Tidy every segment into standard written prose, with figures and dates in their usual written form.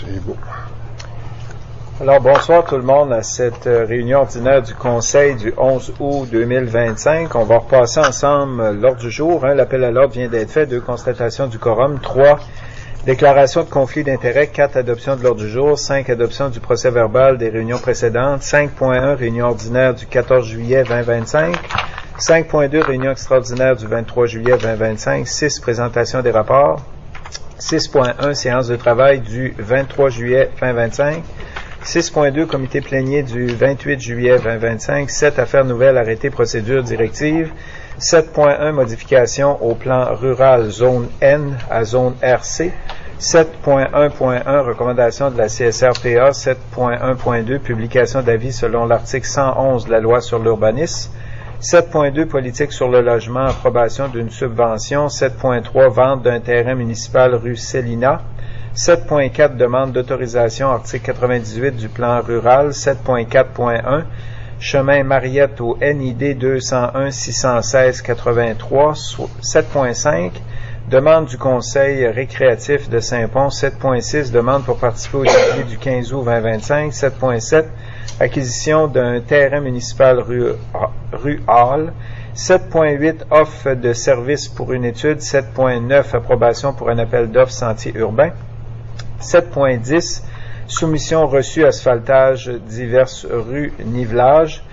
C'est beau. Alors, bonsoir tout le monde à cette réunion ordinaire du Conseil du 11 août 2025. On va repasser ensemble l'ordre du jour. 1, l'appel à l'ordre vient d'être fait. 2, constatation du quorum. 3, déclaration de conflit d'intérêts. 4, adoption de l'ordre du jour. 5, adoption du procès verbal des réunions précédentes. 5.1, réunion ordinaire du 14 juillet 2025. 5.2, réunion extraordinaire du 23 juillet 2025. 6, présentation des rapports. 6.1, séance de travail du 23 juillet 2025. 6.2, comité plénier du 28 juillet 2025. 7, affaires nouvelles, arrêté, procédure, directive. 7.1, modification au plan rural zone N à zone RC. 7.1.1, recommandation de la CSRPA. 7.1.2, publication d'avis selon l'article 111 de la loi sur l'urbanisme. 7.2, politique sur le logement, approbation d'une subvention. 7.3, vente d'un terrain municipal rue Célina. 7.4, demande d'autorisation, article 98 du plan rural. 7.4.1, chemin Mariette au NID 201 616 83. 7.5, demande du conseil récréatif de Saint-Pons. 7.6, demande pour participer au défilé du 15 août 2025. 7.7, acquisition d'un terrain municipal rue Hall. 7.8, offre de service pour une étude. 7.9, approbation pour un appel d'offres sentier urbain. 7.10, soumission reçue asphaltage diverses rues nivelage.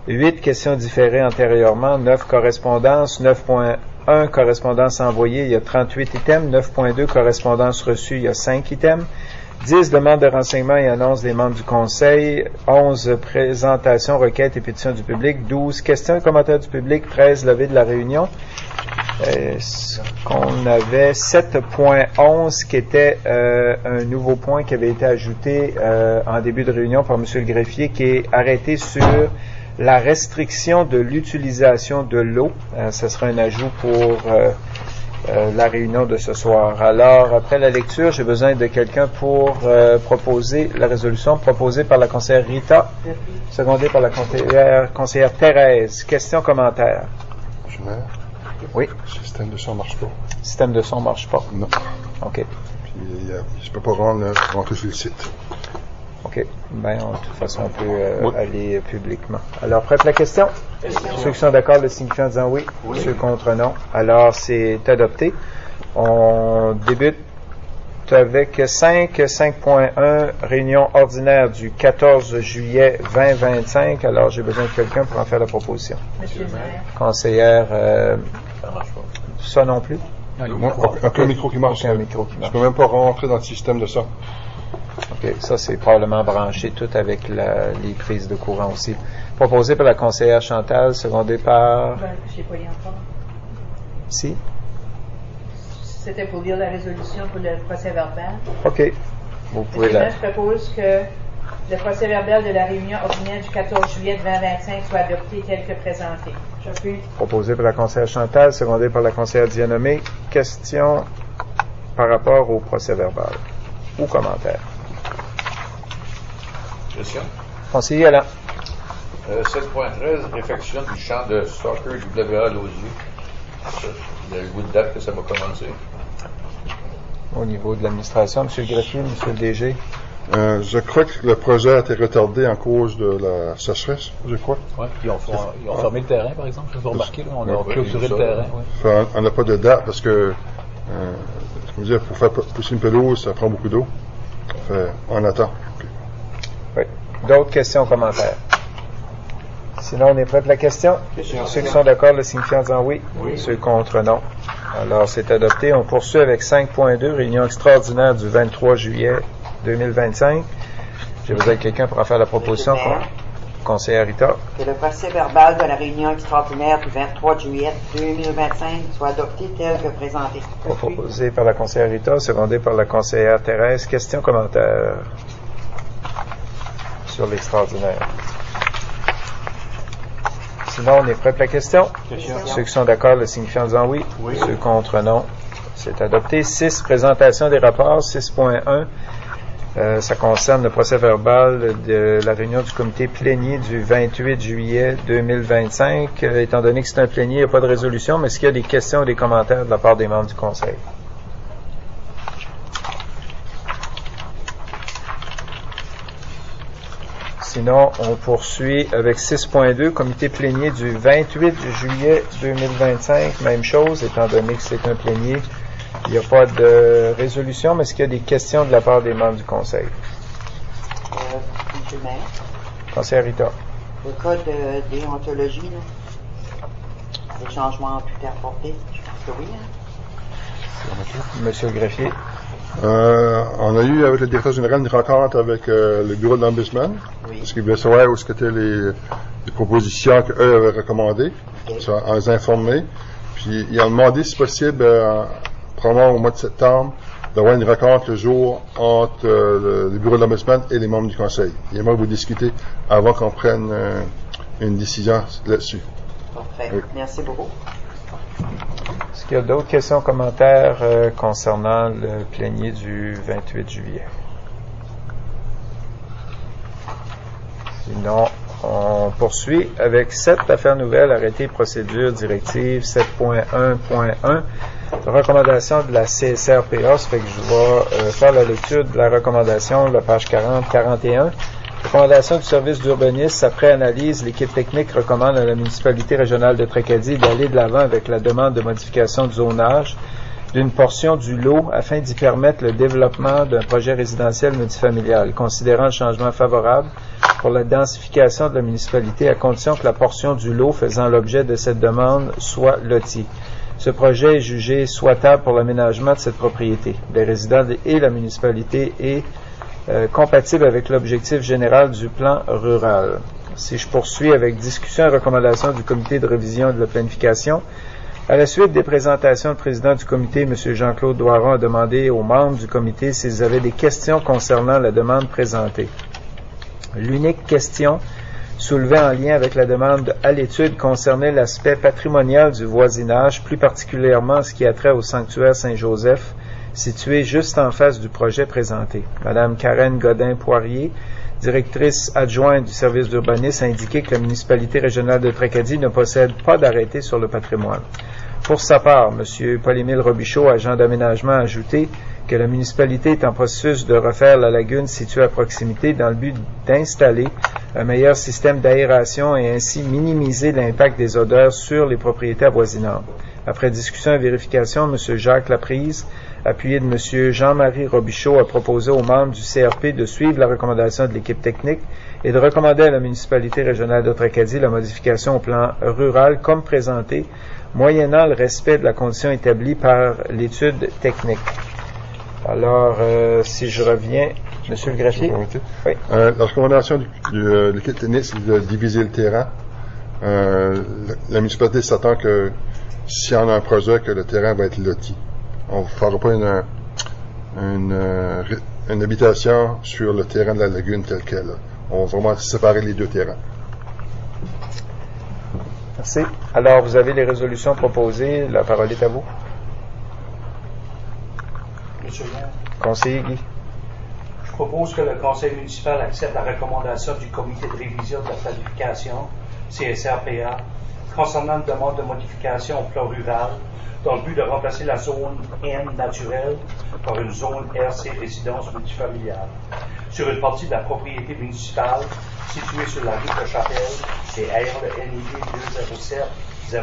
8, questions différées antérieurement. 9, correspondance. 9.1, correspondance envoyée, il y a 38 items. 9.2, correspondance reçue, il y a 5 items. 10, demande de renseignements et annonces des membres du Conseil. 11, présentation, requêtes et pétitions du public. 12, questions et commentaires du public. 13, levée de la réunion. Qu'on avait 7.11 qui était un nouveau point qui avait été ajouté en début de réunion par M. le greffier, qui est arrêté sur la restriction de l'utilisation de l'eau. Ce sera un ajout pour la réunion de ce soir. Alors, après la lecture, j'ai besoin de quelqu'un pour proposer la résolution proposée par la conseillère Rita, secondée par la conseillère Thérèse. Questions, commentaires? Oui. Le système de son ne marche pas. Le système de son ne marche pas? Non. OK. Puis, je ne peux pas rentrer sur le site. OK. Bien, de toute façon, on peut aller publiquement. Alors, prête la question? Ceux qui sont d'accord le signifient en disant oui. Ceux contre non. Alors, c'est adopté. On débute avec 5.1, réunion ordinaire du 14 juillet 2025. Alors, j'ai besoin de quelqu'un pour en faire la proposition. Monsieur le maire. Conseillère, Ça marche pas. ça non plus? Aucun micro qui marche. Aucun micro qui marche. Je ne peux même pas rentrer dans le système de ça. OK. Ça, c'est probablement branché tout avec les prises de courant aussi. Proposé par la conseillère Chantal, secondé par... Je n'ai pas lu encore. Si? C'était pour lire la résolution pour le procès verbal. OK. Vous pouvez Monsieur le maire, je propose que le procès verbal de la réunion ordinaire du 14 juillet 2025 soit adopté tel que présenté. J'appuie. Proposé par la conseillère Chantal, secondé par la conseillère Dianomé. Question par rapport au procès verbal ou commentaire? Question. Conseiller Alain. 7.13, réfection du champ de soccer WA Lausier. Il y a eu une date que ça va commencer. Au niveau de l'administration, M. le greffier, M. le DG. Je crois que le projet a été retardé en cause de la sécheresse, je crois. Oui, ils ont fermé le terrain, par exemple. Vous remarquez, là, on a clôturé le terrain. Ouais. Enfin, on n'a pas de date parce que, pour faire pousser une pelouse, ça prend beaucoup d'eau. Enfin, on attend. Okay. Oui. D'autres questions, commentaires? Sinon, on est prêt pour la question? Ceux qui sont d'accord le signifient en disant oui. Ceux contre non. Alors, c'est adopté. On poursuit avec 5.2, réunion extraordinaire du 23 juillet 2025. J'ai besoin de quelqu'un pour en faire la proposition. Conseillère Rita. Que le procès verbal de la réunion extraordinaire du 23 juillet 2025 soit adopté tel que présenté. Proposé par la conseillère Rita, secondé par la conseillère Thérèse. Questions, commentaires sur l'extraordinaire? Sinon, on est prêt pour la question? Ceux qui sont d'accord le signifient en disant oui. Ceux contre non. C'est adopté. 6, présentation des rapports. 6.1, ça concerne le procès verbal de la réunion du comité plénier du 28 juillet 2025. Étant donné que c'est un plénier, il n'y a pas de résolution, mais est-ce qu'il y a des questions ou des commentaires de la part des membres du conseil? Sinon, on poursuit avec 6.2, comité plénier du 28 juillet 2025. Même chose, étant donné que c'est un plénier. Il n'y a pas de résolution, mais est-ce qu'il y a des questions de la part des membres du conseil? Monsieur le maire. Conseiller Rita. Le code de déontologie, là, les changements ont pu être apportés? Je pense que oui. Hein? Monsieur le greffier. On a eu avec le directeur général une rencontre avec le bureau de l'Ombudsman, parce qu'il voulait savoir où étaient les propositions qu'eux avaient recommandées. On les a informés. Puis il a demandé, si possible, probablement au mois de septembre, d'avoir une rencontre le jour entre le bureau de l'Ombudsman et les membres du conseil. Il aimerait vous discuter avant qu'on prenne une décision là-dessus. Parfait. Oui. Merci beaucoup. Est-ce qu'il y a d'autres questions, commentaires concernant le plénier du 28 juillet? Sinon, on poursuit avec 7 affaires nouvelles, arrêtés, procédures, directives, 7.1.1, recommandation de la CSRPA, ça fait que je vais faire la lecture de la recommandation, la page 40-41. Recommandation du service d'urbanisme. Après analyse, l'équipe technique recommande à la municipalité régionale de Tracadie d'aller de l'avant avec la demande de modification de zonage d'une portion du lot afin d'y permettre le développement d'un projet résidentiel multifamilial, considérant le changement favorable pour la densification de la municipalité à condition que la portion du lot faisant l'objet de cette demande soit lotie. Ce projet est jugé souhaitable pour l'aménagement de cette propriété. Les résidents et la municipalité est compatible avec l'objectif général du plan rural. Si je poursuis avec discussion et recommandation du comité de révision de la planification, à la suite des présentations, le président du comité, M. Jean-Claude Doiron, a demandé aux membres du comité s'ils avaient des questions concernant la demande présentée. L'unique question soulevée en lien avec la demande à l'étude concernait l'aspect patrimonial du voisinage, plus particulièrement ce qui a trait au sanctuaire Saint-Joseph, situé juste en face du projet présenté. Madame Karen Godin-Poirier, directrice adjointe du service d'urbanisme, a indiqué que la municipalité régionale de Tracadie ne possède pas d'arrêté sur le patrimoine. Pour sa part, M. Paul-Émile Robichaud, agent d'aménagement, a ajouté que la municipalité est en processus de refaire la lagune située à proximité dans le but d'installer un meilleur système d'aération et ainsi minimiser l'impact des odeurs sur les propriétés avoisinantes. Après discussion et vérification, M. Jacques Laprise, appuyé de M. Jean-Marie Robichaud, a proposé aux membres du CRP de suivre la recommandation de l'équipe technique et de recommander à la municipalité régionale de Tracadie la modification au plan rural comme présenté, moyennant le respect de la condition établie par l'étude technique. Alors, si je reviens, M. le greffier. Oui. La recommandation de l'équipe technique, c'est de diviser le terrain. La municipalité s'attend que s'il y en a un projet, que le terrain va être loti. On ne fera pas une habitation sur le terrain de la lagune tel quel. On va vraiment séparer les deux terrains. Merci. Alors, vous avez les résolutions proposées. La parole est à vous. Monsieur le maire. Conseiller Guy. Je propose que le conseil municipal accepte la recommandation du comité de révision de la planification, CSRPA, concernant une demande de modification au plan rural dans le but de remplacer la zone N naturelle par une zone RC résidence multifamiliale sur une partie de la propriété municipale située sur la rue de Chapelle et RL NID 207-01-3.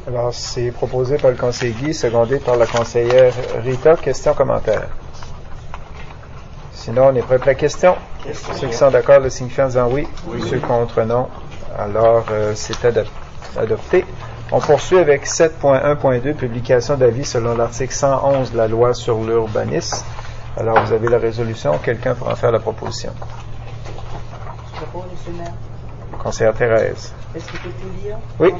Alors, c'est proposé par le conseiller Guy, secondé par la conseillère Rita. Question, commentaire? Sinon, on est prêt pour la question. Ceux qui sont d'accord le signifient en disant oui. Ceux contre non. Alors, c'est adopté. On poursuit avec 7.1.2, publication d'avis selon l'article 111 de la loi sur l'urbanisme. Alors, vous avez la résolution. Quelqu'un pour en faire la proposition? Je propose, M. le maire. Conseillère Thérèse. Est-ce que tu peux tout lire? Oui.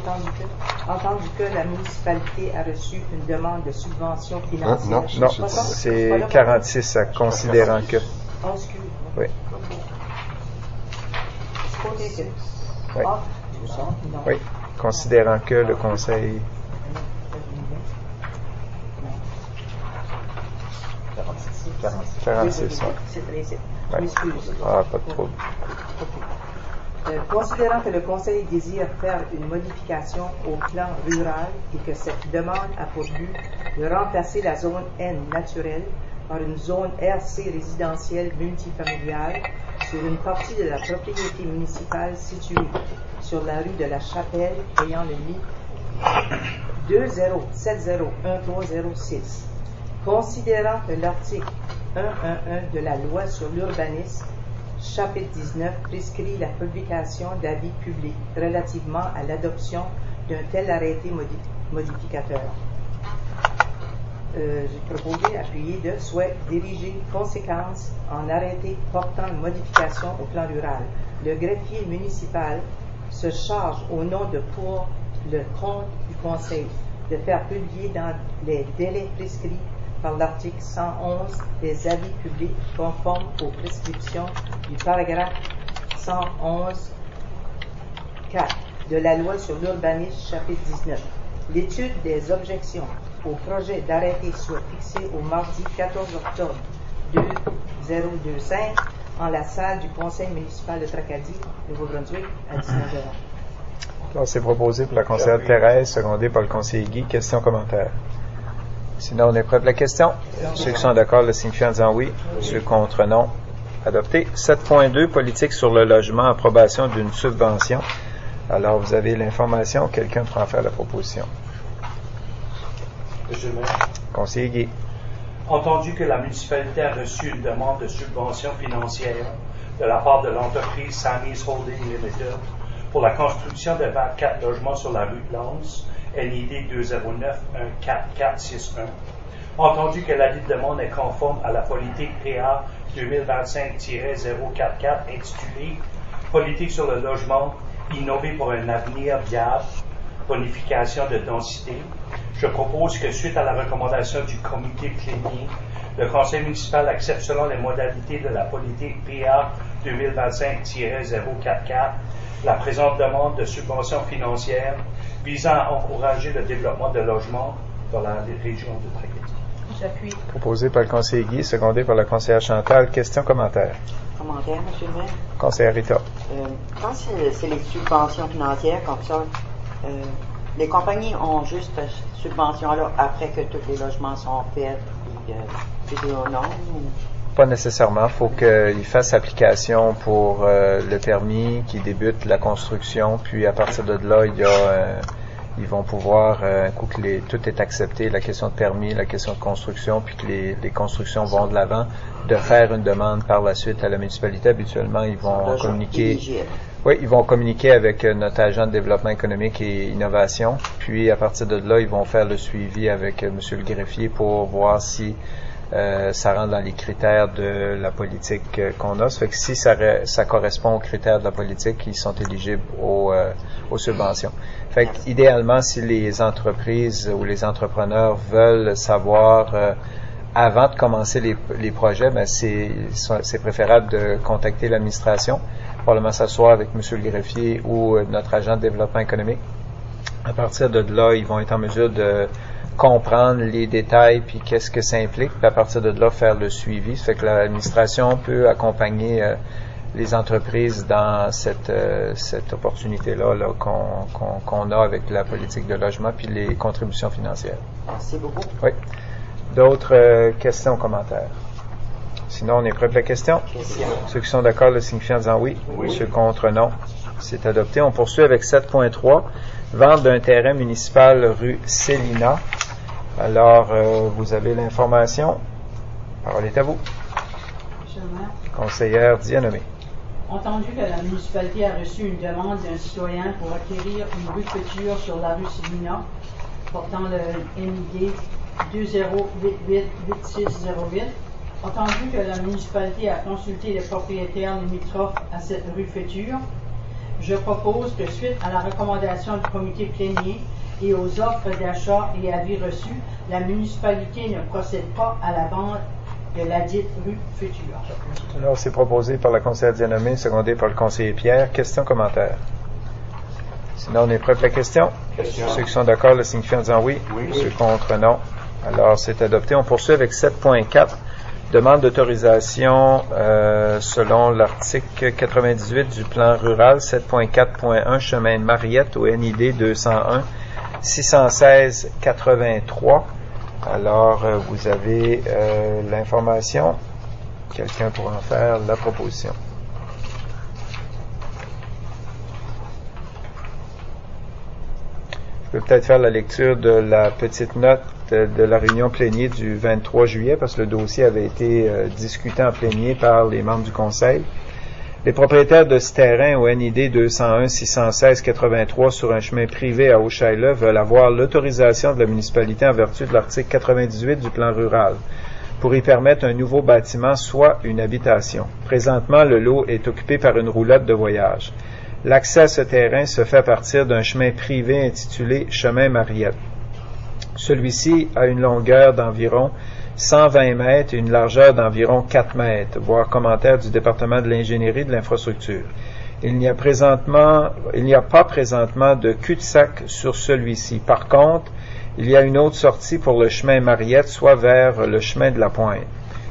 Entendu que la municipalité a reçu une demande de subvention financière. Non, c'est 46 à considérant que. Oh, excuse. Oui. Oui. Oui. Considérant que le conseil. 46, oui. C'est précis. Ouais. M'excuse. Ah, pas de trouble. Considérant que le Conseil désire faire une modification au plan rural et que cette demande a pour but de remplacer la zone N naturelle par une zone RC résidentielle multifamiliale sur une partie de la propriété municipale située sur la rue de la Chapelle ayant le NIP 20701306. Considérant que l'article 111 de la loi sur l'urbanisme, chapitre 19, prescrit la publication d'avis publics relativement à l'adoption d'un tel arrêté modificateur. J'ai proposé, appuyé de souhait diriger conséquence en arrêté portant une modification au plan rural. Le greffier municipal se charge au nom de pour le compte du conseil de faire publier dans les délais prescrits par l'article 111 des avis publics conformes aux prescriptions du paragraphe 111.4 de la loi sur l'urbanisme chapitre 19. L'étude des objections au projet d'arrêté soit fixée au mardi 14 octobre 2025 en la salle du conseil municipal de Tracadie, Nouveau-Brunswick, à 19h. Alors, c'est proposé pour la conseillère Thérèse, secondé par le conseiller Guy. Questions, commentaires? Sinon, on est prêt pour la question. Ceux qui sont d'accord le signifient en disant oui. Ceux contre, non. Adopté. 7.2, politique sur le logement, approbation d'une subvention. Alors, vous avez l'information. Quelqu'un pourra en faire la proposition. Monsieur le maire. Conseiller Guy. Entendu que la municipalité a reçu une demande de subvention financière de la part de l'entreprise Sammy's Holding Limited pour la construction de 24 logements sur la rue de Lens, NID 209-14461. Entendu que la dite demande est conforme à la politique PA 2025-044 intitulée Politique sur le logement, innover pour un avenir viable, bonification de densité, je propose que suite à la recommandation du comité plénier, le conseil municipal accepte selon les modalités de la politique PA 2025-044 la présente demande de subvention financière visant à encourager le développement de logements dans la région de Tracadie. J'appuie. Proposé par le conseiller Guy, secondé par la conseillère Chantal. Questions, commentaires? Commentaire, M. le maire? Conseillère Rita. Quand c'est les subventions financières comme ça, les compagnies ont juste cette subvention-là après que tous les logements sont faits et c'est au nom? Pas nécessairement. Il faut qu'ils fassent application pour le permis, qu'ils débutent la construction, puis à partir de là, ils vont pouvoir, un coup que tout est accepté, la question de permis, la question de construction, puis que les constructions vont de l'avant, de faire une demande par la suite à la municipalité. Habituellement, ils vont communiquer. Oui, ils vont communiquer avec notre agent de développement économique et innovation, puis à partir de là, ils vont faire le suivi avec M. le greffier pour voir si ça rentre dans les critères de la politique qu'on a. Ça fait que si ça correspond aux critères de la politique, ils sont éligibles aux subventions. Fait que, idéalement, si les entreprises ou les entrepreneurs veulent savoir avant de commencer les projets, ben c'est préférable de contacter l'administration, probablement s'asseoir avec M. le greffier ou notre agent de développement économique. À partir de là, ils vont être en mesure de comprendre les détails puis qu'est-ce que ça implique, puis à partir de là, faire le suivi. Ça fait que l'administration peut accompagner les entreprises dans cette opportunité-là qu'on a avec la politique de logement puis les contributions financières. Merci beaucoup. Oui. D'autres questions, commentaires? Sinon, on est prêt pour la question? Ceux qui sont d'accord le signifient en disant oui. Ceux contre, non. C'est adopté. On poursuit avec 7.3. Vente d'un terrain municipal rue Célina. Alors, vous avez l'information. La parole est à vous. Monsieur le maire. Conseillère Dianomé. Entendu que la municipalité a reçu une demande d'un citoyen pour acquérir une rue future sur la rue Célina, portant le NID 20888608. Entendu que la municipalité a consulté les propriétaires limitrophes à cette rue future, je propose que suite à la recommandation du comité plénier et aux offres d'achat et avis reçus, la municipalité ne procède pas à la vente de la dite rue future. Alors, c'est proposé par la conseillère Dianomé, secondé par le conseiller Pierre. Questions, commentaires? Sinon, on est prêt pour la question? Ceux qui sont d'accord le signifient en disant oui. Ceux contre, non. Alors, c'est adopté. On poursuit avec 7.4. Demande d'autorisation selon l'article 98 du plan rural 7.4.1 chemin de Mariette au NID 201 616 83 Alors, vous avez l'information. Quelqu'un pourra en faire la proposition. Je peux peut-être faire la lecture de la petite note de la réunion plénière du 23 juillet, parce que le dossier avait été discuté en plénier par les membres du Conseil. Les propriétaires de ce terrain au NID 201-616-83 sur un chemin privé à Haut-Shiloh veulent avoir l'autorisation de la municipalité en vertu de l'article 98 du plan rural pour y permettre un nouveau bâtiment, soit une habitation. Présentement, le lot est occupé par une roulotte de voyage. L'accès à ce terrain se fait à partir d'un chemin privé intitulé Chemin Mariette. Celui-ci a une longueur d'environ 120 mètres et une largeur d'environ 4 mètres, voire commentaire du département de l'ingénierie de l'infrastructure. Il n'y a pas présentement de cul-de-sac sur celui-ci. Par contre, il y a une autre sortie pour le chemin Mariette, soit vers le chemin de la Pointe.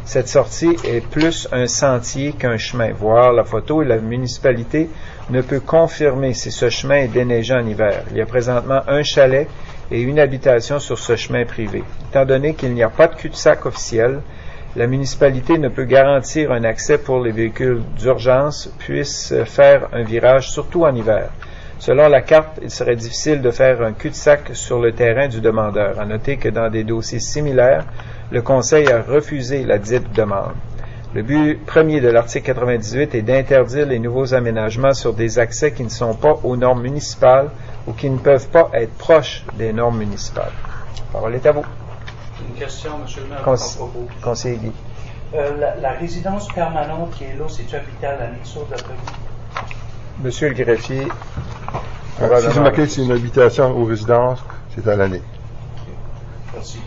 Cette sortie est plus un sentier qu'un chemin. Voir la photo, et la municipalité ne peut confirmer si ce chemin est déneigé en hiver. Il y a présentement un chalet et une habitation sur ce chemin privé. Étant donné qu'il n'y a pas de cul-de-sac officiel, la municipalité ne peut garantir un accès pour les véhicules d'urgence puissent faire un virage, surtout en hiver. Selon la carte, il serait difficile de faire un cul-de-sac sur le terrain du demandeur. À noter que dans des dossiers similaires, le Conseil a refusé la dite demande. Le but premier de l'article 98 est d'interdire les nouveaux aménagements sur des accès qui ne sont pas aux normes municipales ou qui ne peuvent pas être proches des normes municipales. La parole est à vous. Une question, M. le maire, Conseiller Guy. La résidence permanente qui est là, c'est-tu habité à l'année sur de Monsieur le greffier. Si c'est marqué que c'est une habitation ou résidence, c'est à l'année. Merci.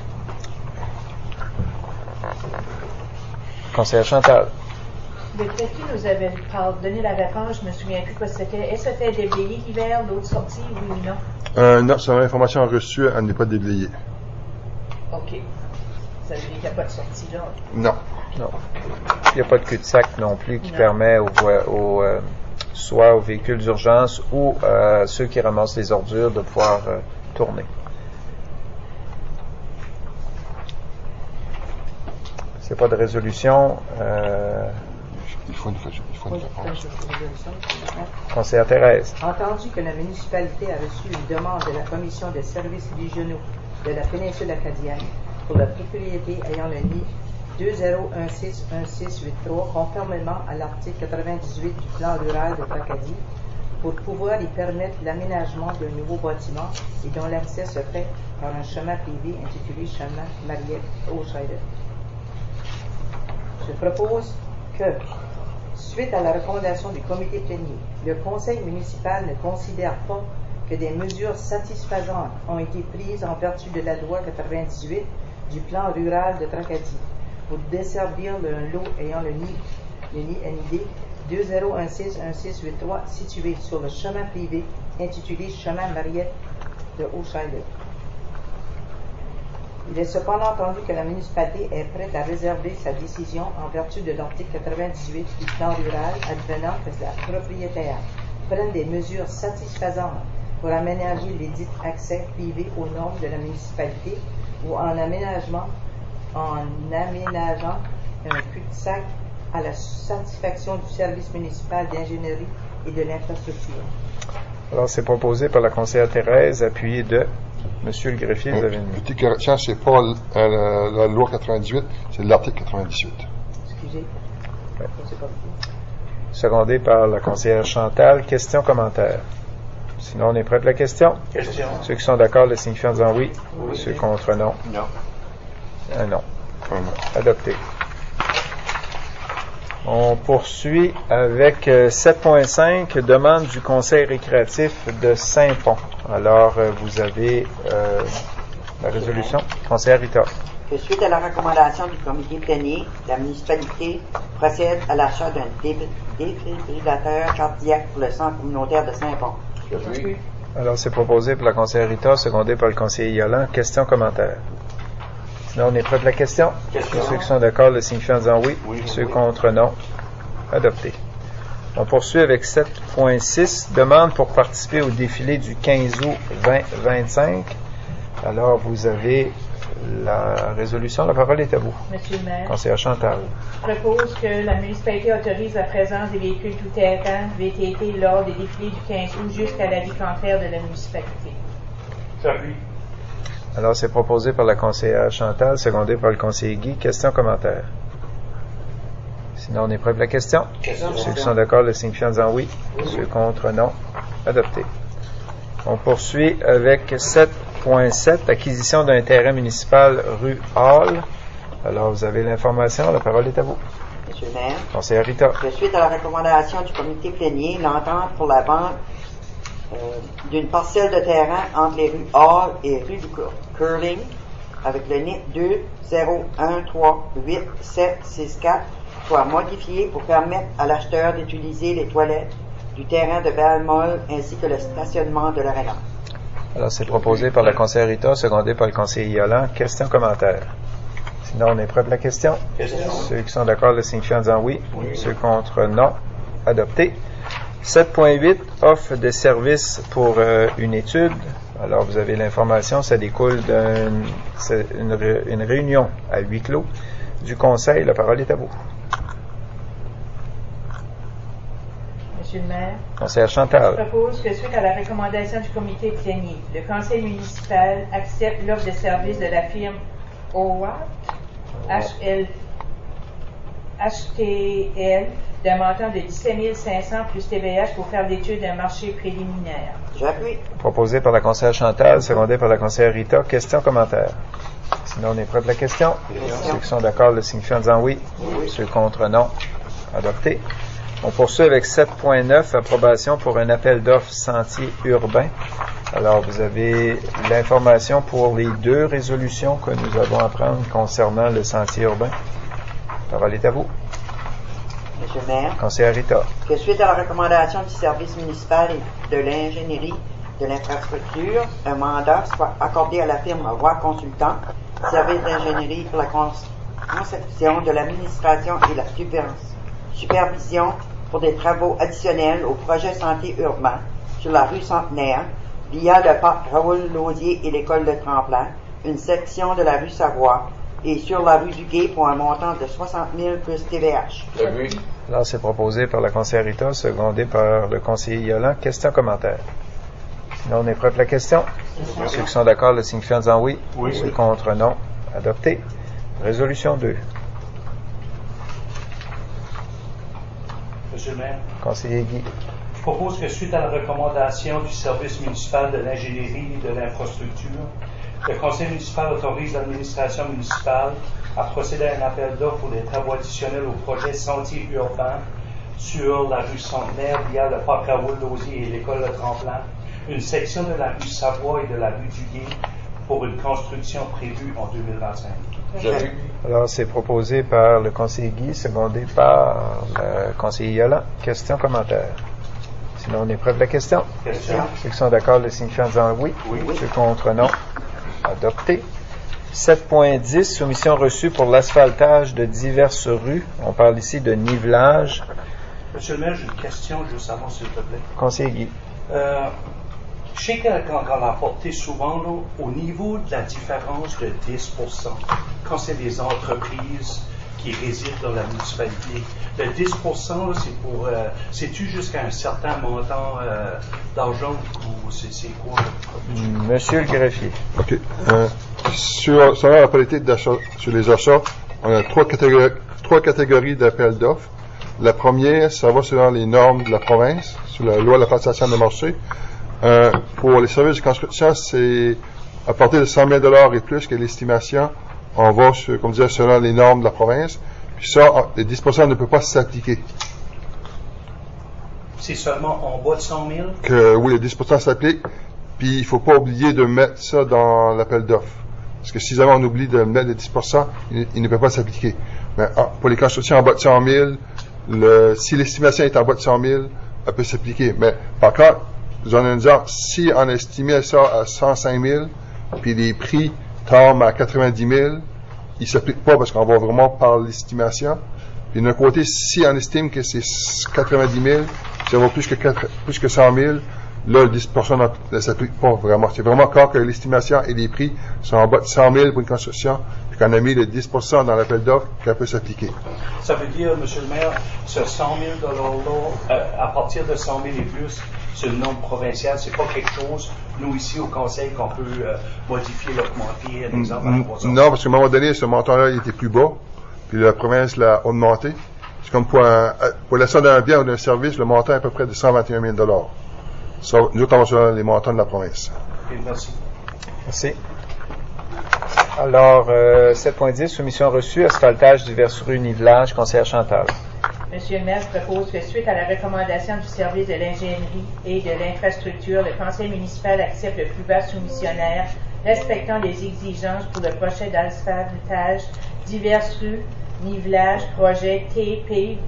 Conseillère Chantal. Le greffier nous avait donné la réponse, je me souviens plus quoi c'était. Est-ce que c'était déblayé l'hiver, l'autre sortie, oui ou non? Non, c'est une information reçue, elle n'est pas déblayée. OK. Ça veut dire qu'il n'y a pas de sortie là? Non. Non. Il n'y a pas de cul-de-sac non plus qui permet soit aux véhicules d'urgence ou ceux qui ramassent les ordures de pouvoir tourner. S'il n'y a pas de résolution, il faut une réponse. Conseillère Thérèse. Entendu que la municipalité a reçu une demande de la Commission des services régionaux de la péninsule acadienne pour la propriété ayant le NID 20161683, conformément à l'article 98 du plan rural de Tracadie, pour pouvoir y permettre l'aménagement d'un nouveau bâtiment et dont l'accès se fait par un chemin privé intitulé Chemin Mariette au Shiloh. Je propose que, suite à la recommandation du comité plénier, le conseil municipal ne considère pas que des mesures satisfaisantes ont été prises en vertu de la loi 98 du plan rural de Tracadie pour desservir un lot ayant le NID 20161683 situé sur le chemin privé intitulé Chemin Mariette de Haut-Shiloh. Il est cependant entendu que la municipalité est prête à réserver sa décision en vertu de l'article 98 du plan rural, advenant que la propriétaire prenne des mesures satisfaisantes pour aménager les dits accès privés aux normes de la municipalité ou en aménageant un cul-de-sac à la satisfaction du service municipal d'ingénierie et de l'infrastructure. Alors, c'est proposé par la conseillère Thérèse, appuyé de Monsieur le greffier. Petite correction, c'est pas la loi 98, c'est l'article 98. Excusez. Ouais. Secondé par la conseillère Chantal. Question, commentaire. Sinon, on est prêt pour la question. Question. Ceux qui sont d'accord le signifient en disant oui. Ceux contre, non. Non. Un non. Adopté. On poursuit avec 7.5, demande du Conseil récréatif de Saint-Pont. Alors, vous avez la résolution. Conseillère Rita. Que suite à la recommandation du comité plénier, la municipalité procède à l'achat d'un défibrillateur cardiaque pour le centre communautaire de Saint-Pont. Oui. Alors, c'est proposé pour la conseillère Rita, secondé par le conseiller Yolland. Question, commentaire. Sinon, on est prêt pour la question. Ceux qui sont d'accord le signifient en disant oui. Ceux contre, non. Adopté. On poursuit avec 7.6, demande pour participer au défilé du 15 août 2025. Alors, vous avez la résolution. La parole est à vous. Monsieur le maire, Conseillère Chantal. je propose que la municipalité autorise la présence des véhicules tout-terrain VTT lors des défilés du 15 août jusqu'à l'avis contraire de la municipalité. J'appuie. Alors, c'est proposé par la conseillère Chantal, secondé par le conseiller Guy. Question, commentaire? Sinon, on est prêt pour la question. Ceux qui sont d'accord le signifient en disant oui. Ceux contre, non. Adopté. On poursuit avec 7.7, acquisition d'un terrain municipal rue Hall. Alors, vous avez l'information. La parole est à vous. Monsieur le maire, Conseillère Rita. suite à la recommandation du comité plénier, l'entente pour la vente d'une parcelle de terrain entre les rues Hall et rue du Curling avec le NIT 201386764 soit modifié pour permettre à l'acheteur d'utiliser les toilettes du terrain de Valmol ainsi que le stationnement de l'arena. Alors, c'est proposé par la conseillère Rita, secondé par le conseiller Yolland. Question, commentaire? Sinon, on est prêt pour la question. Ceux qui sont d'accord le signifient en disant oui. Ceux contre, non. Adopté. 7.8, offre de services pour une étude. Alors, vous avez l'information, ça découle d'une réunion à huis clos du conseil. La parole est à vous. Monsieur le maire, Conseillère je Chantal. propose que suite à la recommandation du comité plénier, le conseil municipal accepte l'offre de service de la firme OWAT HTL d'un montant de 17 500 plus TVH pour faire l'étude d'un marché préliminaire. J'appuie. Proposé par la conseillère Chantal, secondé par la conseillère Rita. Question, commentaire? Sinon, on est prêt pour la question. Ceux qui sont d'accord le signifient en disant oui. Ceux contre, non. Adopté. On poursuit avec 7.9, approbation pour un appel d'offres sentier urbain. Alors, vous avez l'information pour les deux résolutions que nous avons à prendre concernant le sentier urbain. La parole est à vous. Monsieur le maire, Conseillère Rita. que suite à la recommandation du service municipal et de l'ingénierie de l'infrastructure, un mandat soit accordé à la firme Roy Consultant, service d'ingénierie pour la conception de l'administration et la supervision pour des travaux additionnels au projet santé urbain sur la rue Centenaire, via le parc Raoul-Lausier et l'école de Tremplin, une section de la rue Savoie et sur la rue du Gué pour un montant de 60 000 plus TVH. Alors, c'est proposé par la conseillère Rita, secondé par le conseiller Yolland. Question, commentaire? Sinon, on est prêt pour la question. Ceux qui sont d'accord le signifient en disant oui. Ceux contre, non. Adopté. Résolution 2. Monsieur le maire, Conseiller Guy. je propose que suite à la recommandation du service municipal de l'ingénierie et de l'infrastructure, le conseil municipal autorise l'administration municipale à procéder à un appel d'offres pour des travaux additionnels au projet sentier urbain sur la rue Centenaire via le parc Raoul-Lausier et l'école de Tremplin, une section de la rue Savoie et de la rue du Gué pour une construction prévue en 2025. Alors, c'est proposé par le conseiller Guy, secondé par le conseiller Yolland. Question, commentaire? Sinon, on est prêt pour la question. Ceux qui sont d'accord le signifient en disant oui. Ceux contre, non. Adopté. 7.10, soumission reçue pour l'asphaltage de diverses rues. On parle ici de nivelage. Monsieur le maire, j'ai une question juste avant, s'il te plaît. Conseiller Guy. Je sais qu'on l'a porté souvent là, au niveau de la différence de 10%, quand c'est des entreprises qui résident dans la municipalité. Le 10%, là, c'est pour, c'est-tu jusqu'à un certain montant d'argent ou c'est quoi? Monsieur le greffier. OK. Sur la politique d'achat, sur les achats, on a trois catégories d'appels d'offres. La première, ça va selon les normes de la province, sur la loi de la passation de marché. Pour les services de construction, c'est à partir de 100 000 $ et plus que l'estimation. On va, comme je disais, selon les normes de la province. Puis ça, les 10% ne peut pas s'appliquer. C'est seulement en bas de 100 000? Oui, les 10% s'appliquent. Puis il ne faut pas oublier de mettre ça dans l'appel d'offres. Parce que si jamais on oublie de mettre les 10%, il ne peut pas s'appliquer. Mais pour les constructions en bas de 100 000, si l'estimation est en bas de 100 000, elle peut s'appliquer. Mais par contre, j'en ai un exemple, si on estimait ça à 105 000, puis les prix tombent à 90 000, il ne s'applique pas parce qu'on va vraiment par l'estimation. Puis d'un côté, si on estime que c'est 90 000, ça vaut plus que 100 000, là, le 10% ne s'applique pas vraiment. C'est vraiment quand que l'estimation et les prix sont en bas de 100 000 pour une construction, puis qu'on a mis le 10% dans l'appel d'offres, qu'elle peut s'appliquer. Ça veut dire, M. le maire, ce 100 000 $-là, à partir de 100 000 et plus, c'est le nombre provincial, c'est pas quelque chose, nous ici au Conseil, qu'on peut modifier, l'augmenter, un exemple à 300. Non, parce qu'à un moment donné, ce montant-là, il était plus bas, puis la province l'a augmenté. C'est comme pour l'achat d'un bien ou d'un service, le montant est à peu près de 121 000 $. Ça, nous avons sur les montants de la province. Okay, merci. Merci. Alors, 7.10, soumission reçue, asphaltage, diverses rues, nivelage, conseillère Chantal. Monsieur le maire, je propose que suite à la recommandation du service de l'ingénierie et de l'infrastructure, le conseil municipal accepte le plus bas soumissionnaire respectant les exigences pour le projet d'asphaltage, diverses rues, nivelage, projet TP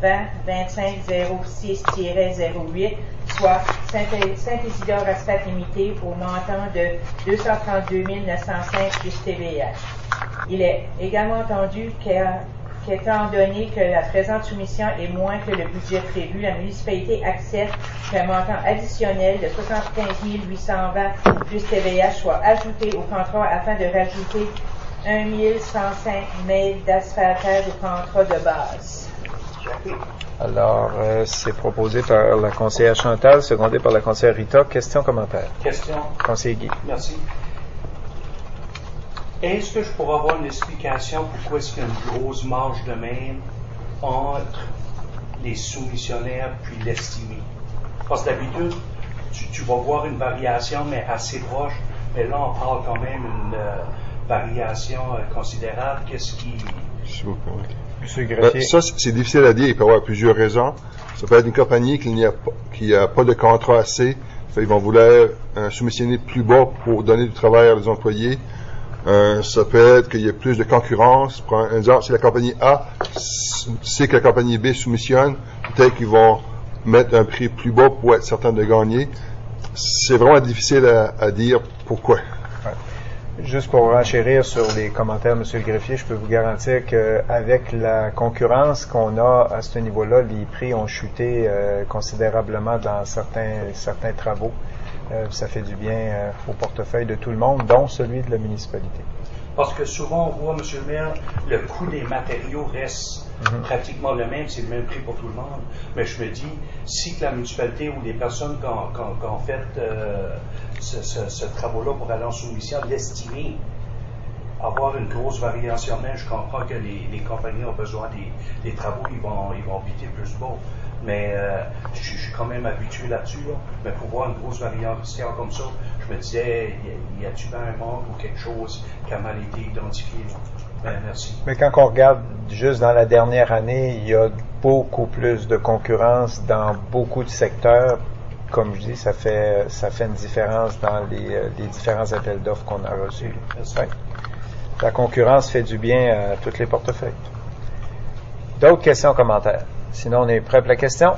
20-25-06-08, soit Saint-Isidore Asphalte Limité au montant de 232 905 plus TVH. Il est également entendu qu'étant donné que la présente soumission est moins que le budget prévu, la municipalité accepte qu'un montant additionnel de 75 820 plus TVH soit ajouté au contrat afin de rajouter 1105 mètres d'asphaltage au contrat de base. Alors, c'est proposé par la conseillère Chantal, secondé par la conseillère Rita. Question, commentaire? Question. Conseiller Guy. Merci. Est-ce que je pourrais avoir une explication pourquoi est-ce qu'il y a une grosse marge de même entre les soumissionnaires puis l'estimé? Parce que d'habitude, tu vas voir une variation, mais assez proche. Mais là, on parle quand même d'une variation considérable. Qu'est-ce qui... S'il vous plaît. Monsieur Greffier. Ça, c'est difficile à dire. Il peut y avoir plusieurs raisons. Ça peut être une compagnie qui n'a pas de contrat assez. Ils vont vouloir soumissionner plus bas pour donner du travail à leurs employés. Ça peut être qu'il y ait plus de concurrence. Par exemple, si la compagnie A sait que la compagnie B soumissionne, peut-être qu'ils vont mettre un prix plus bas pour être certain de gagner. C'est vraiment difficile à dire pourquoi. Ouais. Juste pour renchérir sur les commentaires, M. le greffier, je peux vous garantir qu'avec la concurrence qu'on a à ce niveau-là, les prix ont chuté considérablement dans certains travaux. Ça fait du bien au portefeuille de tout le monde, dont celui de la municipalité. Parce que souvent, on voit, M. le maire, le coût des matériaux reste pratiquement le même, c'est le même prix pour tout le monde. Mais je me dis, si que la municipalité ou les personnes qui ont fait ce travaux-là pour aller en soumission, l'estimer, avoir une grosse variation, mais je comprends que les compagnies ont besoin des travaux, ils vont biter plus bas. Mais je suis quand même habitué là-dessus. Là. Mais pour voir une grosse variation comme ça, je me disais, y a-t-il un manque ou quelque chose qui a mal été identifié? Ben, merci. Mais quand on regarde juste dans la dernière année, il y a beaucoup plus de concurrence dans beaucoup de secteurs. Comme je dis, ça fait une différence dans les différents appels d'offres qu'on a reçus. Ouais. La concurrence fait du bien à tous les portefeuilles. D'autres questions, commentaires? Sinon, on est prêt pour la question.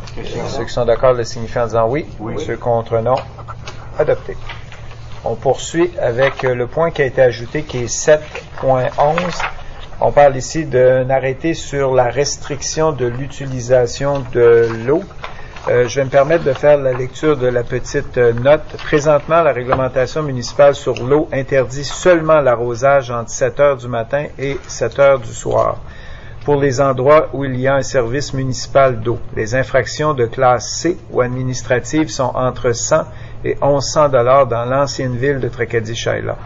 Ceux qui sont d'accord le signifient en disant oui. Ceux contre non. Adopté. On poursuit avec le point qui a été ajouté, qui est 7.11. On parle ici d'un arrêté sur la restriction de l'utilisation de l'eau. Je vais me permettre de faire la lecture de la petite note. Présentement, la réglementation municipale sur l'eau interdit seulement l'arrosage entre 7 heures du matin et 7 heures du soir pour les endroits où il y a un service municipal d'eau. Les infractions de classe C ou administratives sont entre 100 et 1100 $ dans l'ancienne ville de Tracadie-Shaila.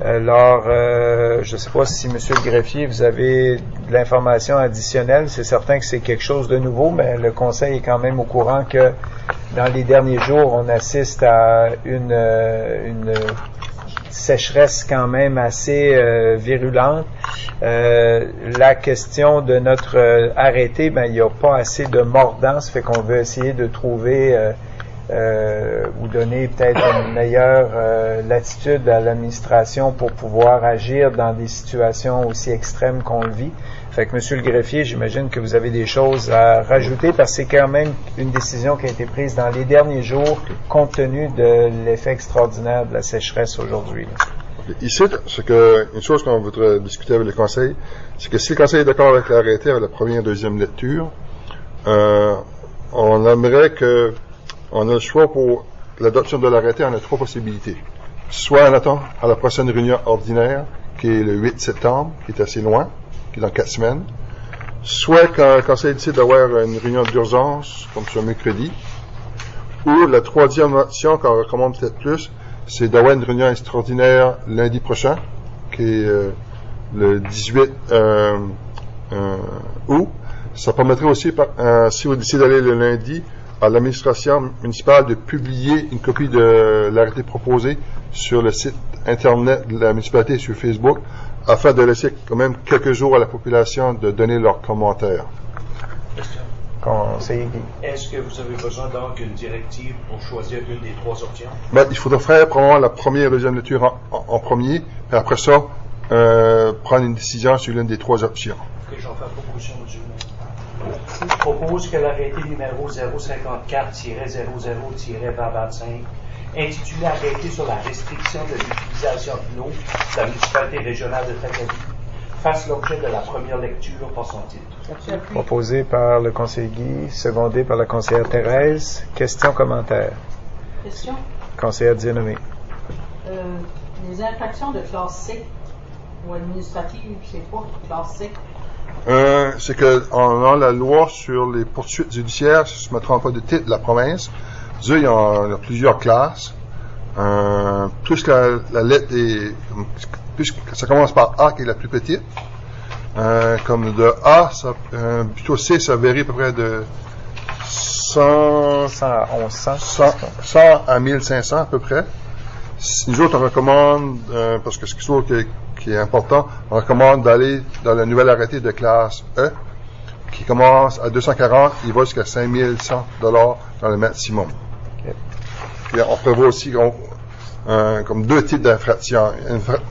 Alors, je ne sais pas si, Monsieur le greffier, vous avez de l'information additionnelle. C'est certain que c'est quelque chose de nouveau, mais le Conseil est quand même au courant que dans les derniers jours, on assiste à une sécheresse quand même assez virulente. La question de notre arrêté, il n'y a pas assez de mordants, ça fait qu'on veut essayer de trouver ou donner peut-être une meilleure latitude à l'administration pour pouvoir agir dans des situations aussi extrêmes qu'on le vit. Fait que, Monsieur le greffier, j'imagine que vous avez des choses à rajouter parce que c'est quand même une décision qui a été prise dans les derniers jours compte tenu de l'effet extraordinaire de la sécheresse aujourd'hui. Ici, une chose qu'on voudrait discuter avec le Conseil, c'est que si le Conseil est d'accord avec l'arrêté avec la première et deuxième lecture, on aimerait on a le choix pour l'adoption de l'arrêté, on a 3 possibilités. Soit on attend à la prochaine réunion ordinaire, qui est le 8 septembre, qui est assez loin, qui est dans 4 semaines. Soit quand le conseil décide d'avoir une réunion d'urgence, comme ce mercredi. Ou la 3e option, qu'on recommande peut-être plus, c'est d'avoir une réunion extraordinaire lundi prochain, qui est le 18 août. Ça permettrait aussi, si vous décidez d'aller le lundi, à l'administration municipale de publier une copie de l'arrêté proposé sur le site Internet de la municipalité sur Facebook, afin de laisser quand même quelques jours à la population de donner leurs commentaires. Est-ce que vous avez besoin donc d'une directive pour choisir une des 3 options? Il faudra faire probablement la première et la deuxième lecture en premier, et après ça, prendre une décision sur l'une des 3 options. Ok, j'en fais la proposition, M. le maire. Je propose que l'arrêté numéro 054-00-2025, intitulé Arrêté sur la restriction de l'utilisation de l'eau de la municipalité régionale de Tracadie, fasse l'objet de la première lecture par son titre. Proposé par le conseiller Guy, secondé par la conseillère Thérèse. Question, commentaire. Question? Conseillère Dienomé. Les infractions de classe C ou administratives, c'est quoi, classe C? C'est qu'on a la loi sur les poursuites judiciaires, si je ne me trompe pas de titre, de la province. Il y a plusieurs classes. Plus que la lettre est, plus que ça commence par A qui est la plus petite. Comme de A, plutôt C, ça varie à peu près de 100 à 1500 à peu près. Nous autres, on recommande, parce que ce qui est important, on recommande d'aller dans le nouvel arrêté de classe E, qui commence à 240, il va jusqu'à 5100 $ dans le maximum. Okay. Puis on prévoit aussi comme 2 types d'infractions,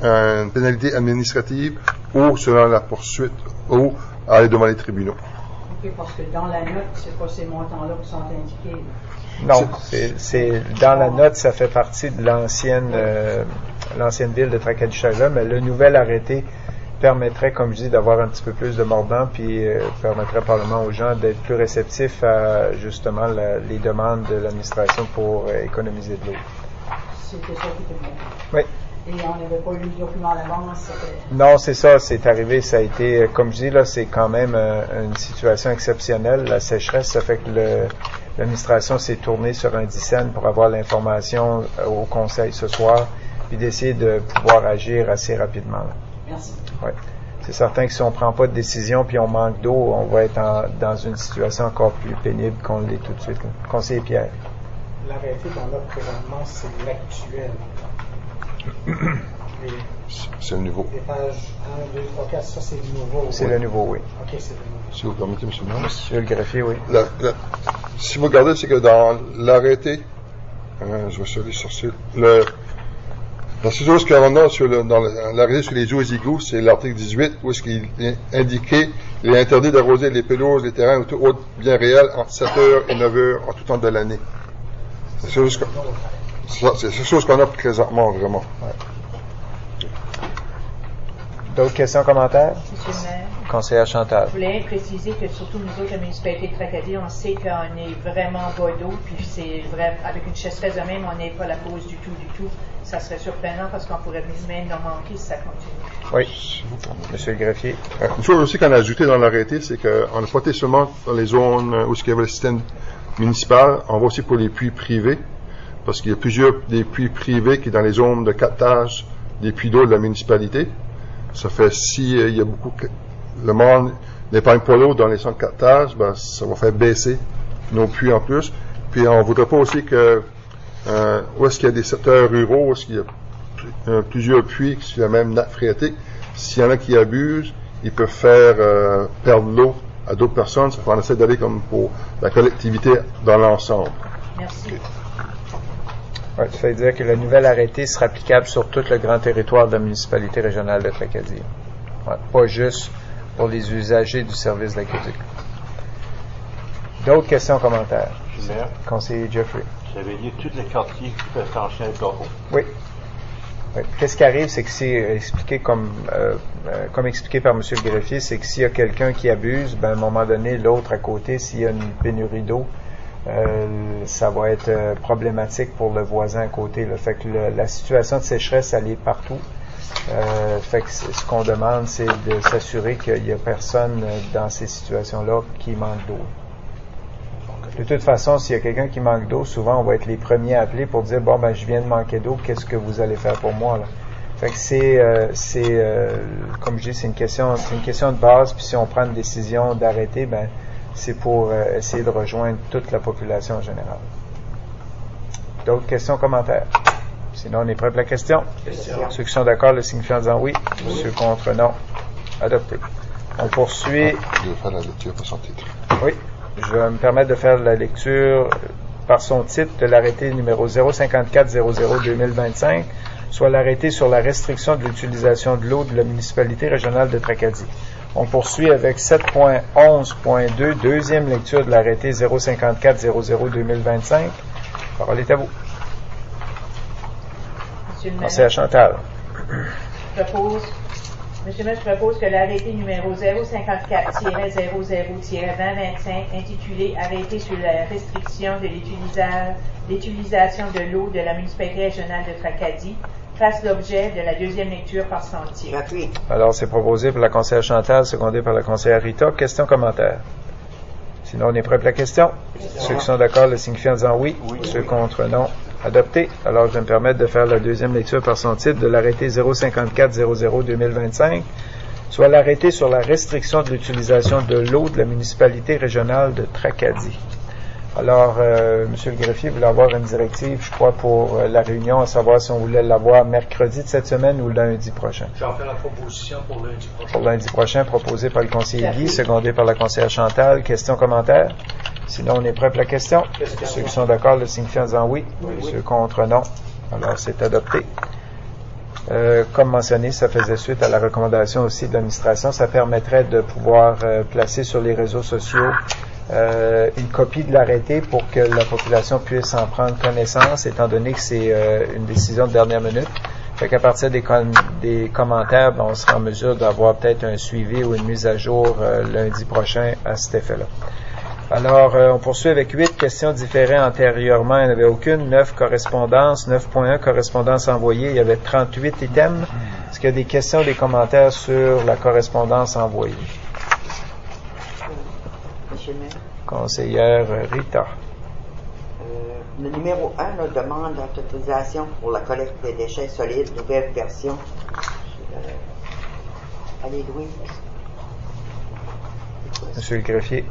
une pénalité administrative ou selon la poursuite ou aller devant les tribunaux. OK, parce que dans la note, c'est pas ces montants-là qui sont indiqués. Non, c'est dans la note, ça fait partie de l'ancienne ville de Tracadie-Charles, mais le nouvel arrêté permettrait, comme je dis, d'avoir un petit peu plus de mordant, puis permettrait probablement aux gens d'être plus réceptifs à justement les demandes de l'administration pour économiser de l'eau. C'était ça qui était bon. Oui. Et on n'avait pas eu le document à l'avance. Non, c'est ça, c'est arrivé, ça a été, comme je dis, là, c'est quand même une situation exceptionnelle. La sécheresse, ça fait que l'administration s'est tournée sur un dixaine pour avoir l'information au conseil ce soir, puis d'essayer de pouvoir agir assez rapidement. Là. Merci. Oui. C'est certain que si on ne prend pas de décision puis on manque d'eau, on va être dans une situation encore plus pénible qu'on l'est tout de suite. Conseiller Pierre. L'arrêté qu'on a présentement, c'est l'actuel. C'est le nouveau. Les pages 1, 2, 3, 4, ça c'est le nouveau. C'est le nouveau, oui. OK, c'est le nouveau. Si vous permettez, M. le maire. Monsieur le greffier, oui. Si vous regardez, c'est que dans l'arrêté, je vais essayer de sortir la seule chose qu'on a dans l'arrêté sur les eaux et égouts, c'est l'article 18, où est-ce qu'il est indiqué il est interdit d'arroser les pelouses, les terrains ou tout autre bien réel entre 7h et 9h en tout temps de l'année. C'est la seule chose qu'on a présentement, vraiment. Ouais. D'autres questions, commentaires? Monsieur le maire. Conseillère Chantal. Je voulais préciser que surtout nous autres, la municipalité de Tracadie, on sait qu'on est vraiment bas d'eau, puis c'est vrai, avec une sécheresse de même, on n'est pas la cause du tout. Ça serait surprenant parce qu'on pourrait même en manquer si ça continue. Oui. Monsieur le greffier. Une chose aussi qu'on a ajouté dans l'arrêté, c'est qu'on n'a pas été seulement dans les zones où il y avait le système municipal, on va aussi pour les puits privés, parce qu'il y a plusieurs des puits privés qui sont dans les zones de captage des puits d'eau de la municipalité. Ça fait si il y a beaucoup le monde n'épargne pas l'eau dans les centres de captage, ben, ça va faire baisser nos puits en plus. Puis on ne voudrait pas aussi que où est-ce qu'il y a des secteurs ruraux, où est-ce qu'il y a plusieurs puits sur la même nappe phréatique, s'il y en a qui abusent, ils peuvent faire perdre l'eau à d'autres personnes. Ça fait qu'on essaie d'aller comme pour la collectivité dans l'ensemble. Merci. Okay. Ouais, ça veut dire que le nouvel arrêté sera applicable sur tout le grand territoire de la municipalité régionale de Tracadie. Ouais, pas juste pour les usagers du service d'aqueduc. D'autres questions, commentaires? Maire. Conseiller Jeffrey. Vous avez dit tous les quartiers qui peuvent s'enchaîner avec l'eau. Oui. Oui. Qu'est-ce qui arrive, c'est que c'est expliqué comme expliqué par M. le greffier, c'est que s'il y a quelqu'un qui abuse, ben, à un moment donné, l'autre à côté, s'il y a une pénurie d'eau, ça va être problématique pour le voisin à côté. Là. Fait que la situation de sécheresse, elle est partout. Fait que ce qu'on demande, c'est de s'assurer qu'il n'y a personne dans ces situations-là qui manque d'eau. De toute façon, s'il y a quelqu'un qui manque d'eau, souvent on va être les premiers à appeler pour dire bon ben je viens de manquer d'eau, qu'est-ce que vous allez faire pour moi là? Fait que c'est comme je dis, c'est une question de base. Puis si on prend une décision d'arrêter, ben c'est pour essayer de rejoindre toute la population en général. D'autres questions, commentaires? Sinon, on est prêt pour la question. Ceux qui sont d'accord le signifient en disant oui. Ceux contre, non. Adopté. On poursuit. Je vais faire la lecture par son titre. Oui. Je vais me permettre de faire la lecture par son titre de l'arrêté numéro 054-00-2025, soit l'arrêté sur la restriction de l'utilisation de l'eau de la municipalité régionale de Tracadie. On poursuit avec 7.11.2, deuxième lecture de l'arrêté 054-00-2025. La parole est à vous. Conseillère Chantal. Monsieur le maire, je propose que l'arrêté numéro 054-00-2025, intitulé Arrêté sur la restriction de l'utilisation de l'eau de la municipalité régionale de Tracadie, fasse l'objet de la deuxième lecture par son titre. Alors, c'est proposé par la conseillère Chantal, secondé par la conseillère Rita. Questions, commentaires? Sinon, on est prêt pour la question. Ceux qui sont d'accord le signifient en disant oui. Ceux contre, non. Adopté. Alors, je vais me permettre de faire la deuxième lecture par son titre de l'arrêté 054-00-2025, soit l'arrêté sur la restriction de l'utilisation de l'eau de la municipalité régionale de Tracadie. Alors, Monsieur le greffier voulait avoir une directive, je crois, pour la réunion, à savoir si on voulait l'avoir mercredi de cette semaine ou lundi prochain. J'en fais la proposition pour lundi prochain. Pour lundi prochain, proposé par le conseiller Guy, secondé par la conseillère Chantal. Questions, commentaires? Sinon, on est prêt pour la question. Ceux qui sont d'accord le signifient en disant oui. Ceux contre, non. Alors, c'est adopté. Comme mentionné, ça faisait suite à la recommandation aussi de l'administration. Ça permettrait de pouvoir placer sur les réseaux sociaux une copie de l'arrêté pour que la population puisse en prendre connaissance, étant donné que c'est une décision de dernière minute. Fait qu'à partir des commentaires, ben, on sera en mesure d'avoir peut-être un suivi ou une mise à jour lundi prochain à cet effet-là. Alors, on poursuit avec 8 questions différées antérieurement. Il n'y en avait aucune. 9 correspondances. 9.1 correspondances envoyées. Il y avait 38 items. Est-ce qu'il y a des questions, des commentaires sur la correspondance envoyée? Monsieur le maire. Conseillère Rita. Le numéro 1 la demande d'autorisation pour la collecte des déchets solides, nouvelle version. Allez, Louis. Monsieur le greffier.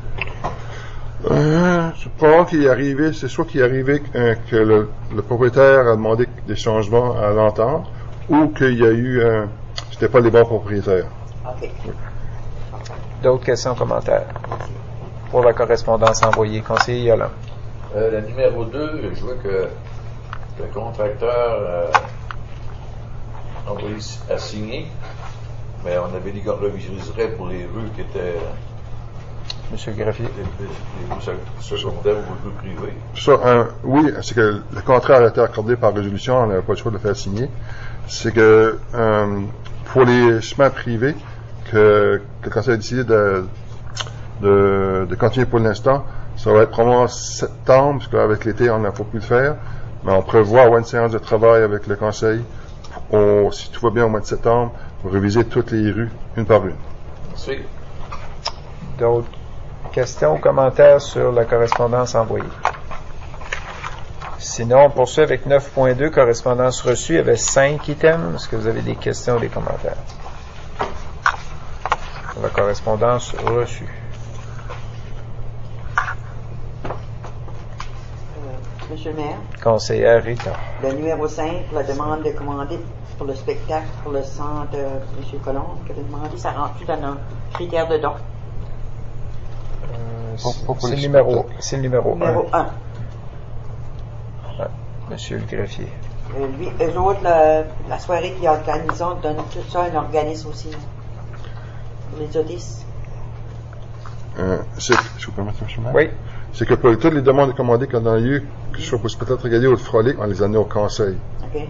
Je pense qu'il est arrivé, c'est soit qu'il est arrivé que le propriétaire a demandé des changements à l'entente, ou qu'il y a eu c'était pas les bons propriétaires. OK. D'autres questions, commentaires? Pour la correspondance envoyée. Conseiller Yolande. Le numéro 2, je vois que le contracteur a signé, mais on avait dit qu'on reviserait pour les rues qui étaient Monsieur le greffier. les rues secondaires ou les rues privées. Ça, oui, c'est que le contrat a été accordé par résolution, on n'avait pas le choix de le faire signer. C'est que pour les chemins privés, que le conseil a décidé de continuer pour l'instant, ça va être probablement septembre, parce qu'avec l'été, on n'a pas pu le faire, mais on prévoit avoir une séance de travail avec le conseil, si tout va bien au mois de septembre, pour réviser toutes les rues, une par une. Merci. D'autres questions ou commentaires sur la correspondance envoyée? Sinon, on poursuit avec 9.2, correspondance reçue. Il y avait 5 items. Est-ce que vous avez des questions ou des commentaires? Sur la correspondance reçue. Monsieur le maire. Conseillère Rita. Le numéro 5, la demande de commander pour le spectacle, pour le centre de M. Colombe, qui avait demandé, ça rentre-tu dans nos critères de don? C'est le numéro 1. Numéro 1. Monsieur le greffier. Eux autres, la soirée qu'ils organisent, donnent tout ça à un organisme aussi. Pour les autistes. Je vous permets, M. le maire? Oui. C'est que pour toutes les demandes commandées qu'on a eues, que ce soit pour le spectacle Tracadie ou le frolic, on les a données au conseil. OK.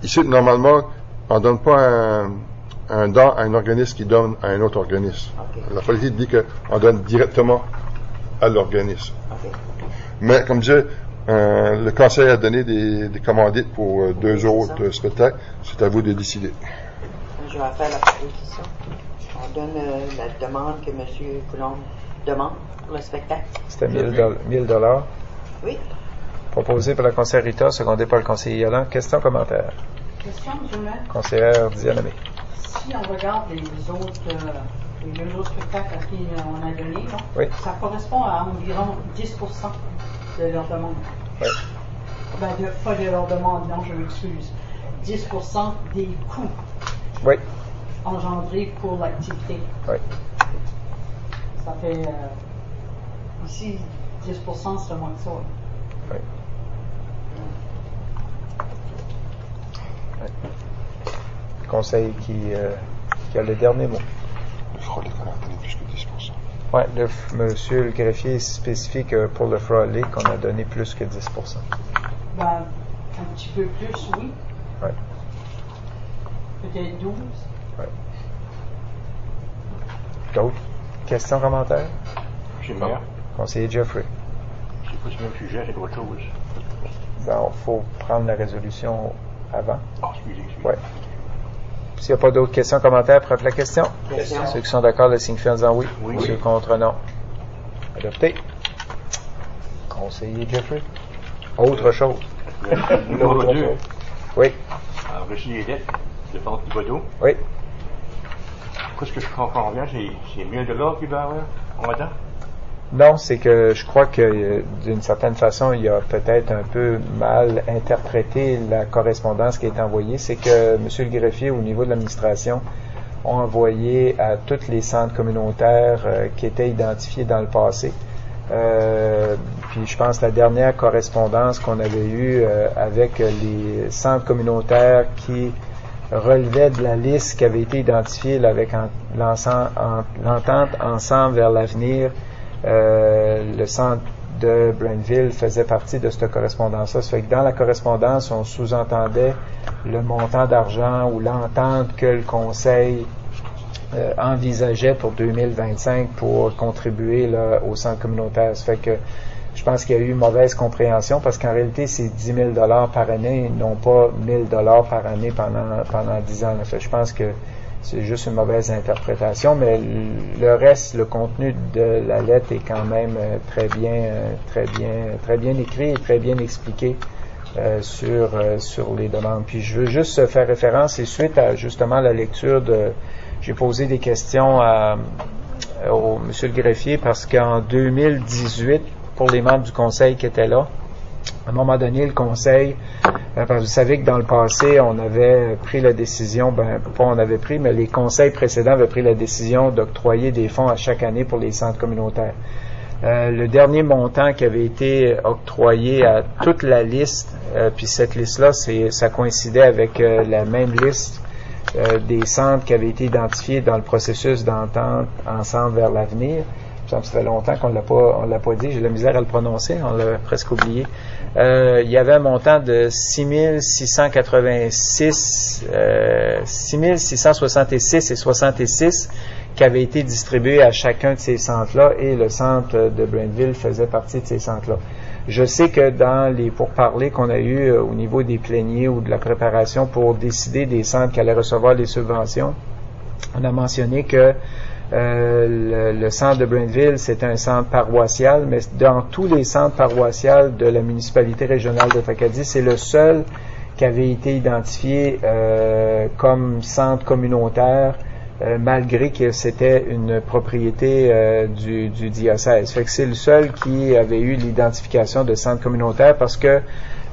Ici, normalement, on ne donne pas un don à un organisme qui donne à un autre organisme. Okay. La politique dit qu'on donne directement à l'organisme. OK. Mais, comme je disais, le conseil a donné des commandites pour 2 autres spectacles. C'est à vous de décider. Je vais faire la proposition. On donne la demande que M. Coulombe demande pour le spectacle. C'était 1000 $. Oui. Proposé par la conseillère Rita, secondé par le conseiller Yolande. Question, commentaire? Question, M. le maire. Conseillère Diane Amé. Si on regarde les deux autres spectacles à qui on a donné, là, oui. Ça correspond à environ 10% de leur demande. Oui. Pas de leur demande, non, je m'excuse. 10% des coûts oui. engendrés pour l'activité. Oui. Ça fait ici 10%, c'est moins que ça. Oui. Oui. Conseil qui a le dernier mot. Le frôlé qu'on a donné plus que 10%. Oui, monsieur le greffier spécifie que pour le frôlé qu'on a donné plus que 10%. Un petit peu plus, oui. Oui. Peut-être 12. Oui. D'autres questions, commentaires? Monsieur le maire. Conseiller Jeffrey. C'est pas ce même sujet, c'est autre chose. Il faut prendre la résolution avant. Ah, excusez. Oui. S'il n'y a pas d'autres questions, commentaires, preuve la question. Question. Ceux qui sont d'accord, le signifient en disant oui. Oui. Ceux contre, non. Adopté. Conseiller Jeffrey. Autre chose. Numéro 2. Oui. Alors, reçu les lettres de Franck Thibodeau. Oui. Qu'est-ce que je comprends bien, c'est 1000 $ qu'il va avoir en attend? Non, c'est que je crois que d'une certaine façon, il a peut-être un peu mal interprété la correspondance qui est envoyée. C'est que M. le greffier, au niveau de l'administration, ont envoyé à tous les centres communautaires qui étaient identifiés dans le passé. Puis je pense que la dernière correspondance qu'on avait eue avec les centres communautaires qui relevaient de la liste qui avait été identifiée là, avec l'entente Ensemble vers l'avenir. Le centre de Brainville faisait partie de cette correspondance-là. Ça fait que dans la correspondance, on sous-entendait le montant d'argent ou l'entente que le conseil envisageait pour 2025 pour contribuer là, au centre communautaire. Ça fait que je pense qu'il y a eu une mauvaise compréhension parce qu'en réalité, c'est 10 000 $ par année, non pas 1 000 $ par année pendant 10 ans. Là. Fait que je pense que c'est juste une mauvaise interprétation, mais le reste, le contenu de la lettre est quand même très bien écrit et très bien expliqué sur les demandes. Puis je veux juste faire référence et suite à justement la lecture j'ai posé des questions au monsieur le greffier parce qu'en 2018, pour les membres du conseil qui étaient là, à un moment donné, le conseil, parce que vous savez que dans le passé, on avait pris la décision, pas on avait pris, mais les conseils précédents avaient pris la décision d'octroyer des fonds à chaque année pour les centres communautaires. Le dernier montant qui avait été octroyé à toute la liste, puis cette liste-là, ça coïncidait avec la même liste des centres qui avaient été identifiés dans le processus d'entente Ensemble vers l'avenir. Ça fait longtemps qu'on on l'a pas dit, j'ai la misère à le prononcer, on l'a presque oublié. Il y avait un montant de 6,666 et 66 qui avait été distribué à chacun de ces centres-là et le centre de Brainville faisait partie de ces centres-là. Je sais que dans les pourparlers qu'on a eu au niveau des pléniers ou de la préparation pour décider des centres qui allaient recevoir les subventions, on a mentionné que le centre de Brainville, c'est un centre paroissial, mais dans tous les centres paroissiaux de la municipalité régionale de Tracadie, c'est le seul qui avait été identifié comme centre communautaire, malgré que c'était une propriété du diocèse. Fait que c'est le seul qui avait eu l'identification de centre communautaire parce que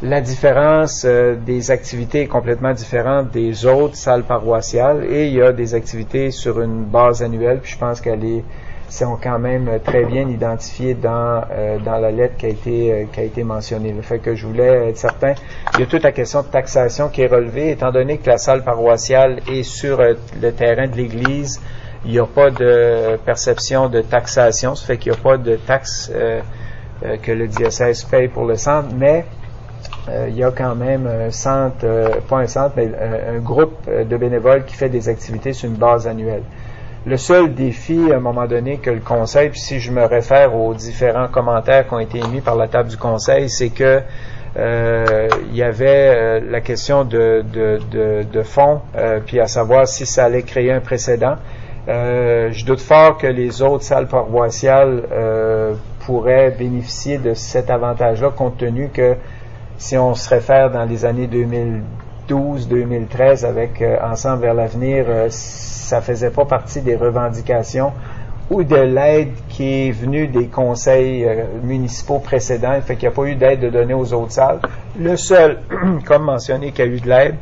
la différence des activités est complètement différente des autres salles paroissiales et il y a des activités sur une base annuelle, puis je pense qu'elles sont quand même très bien identifiées dans la lettre qui a été mentionnée. Le fait que je voulais être certain, il y a toute la question de taxation qui est relevée, étant donné que la salle paroissiale est sur le terrain de l'église, il n'y a pas de perception de taxation, ça fait qu'il n'y a pas de taxe que le diocèse paye pour le centre, mais il y a quand même un centre, pas un centre, mais un groupe de bénévoles qui fait des activités sur une base annuelle. Le seul défi, à un moment donné, que le Conseil, puis si je me réfère aux différents commentaires qui ont été émis par la table du Conseil, c'est que il y avait la question de fond, puis à savoir si ça allait créer un précédent. Je doute fort que les autres salles paroissiales pourraient bénéficier de cet avantage-là, compte tenu que si on se réfère dans les années 2012-2013 avec Ensemble vers l'avenir, ça faisait pas partie des revendications ou de l'aide qui est venue des conseils municipaux précédents. Fait qu'il n'y a pas eu d'aide de donner aux autres salles. Le seul, comme mentionné, qui a eu de l'aide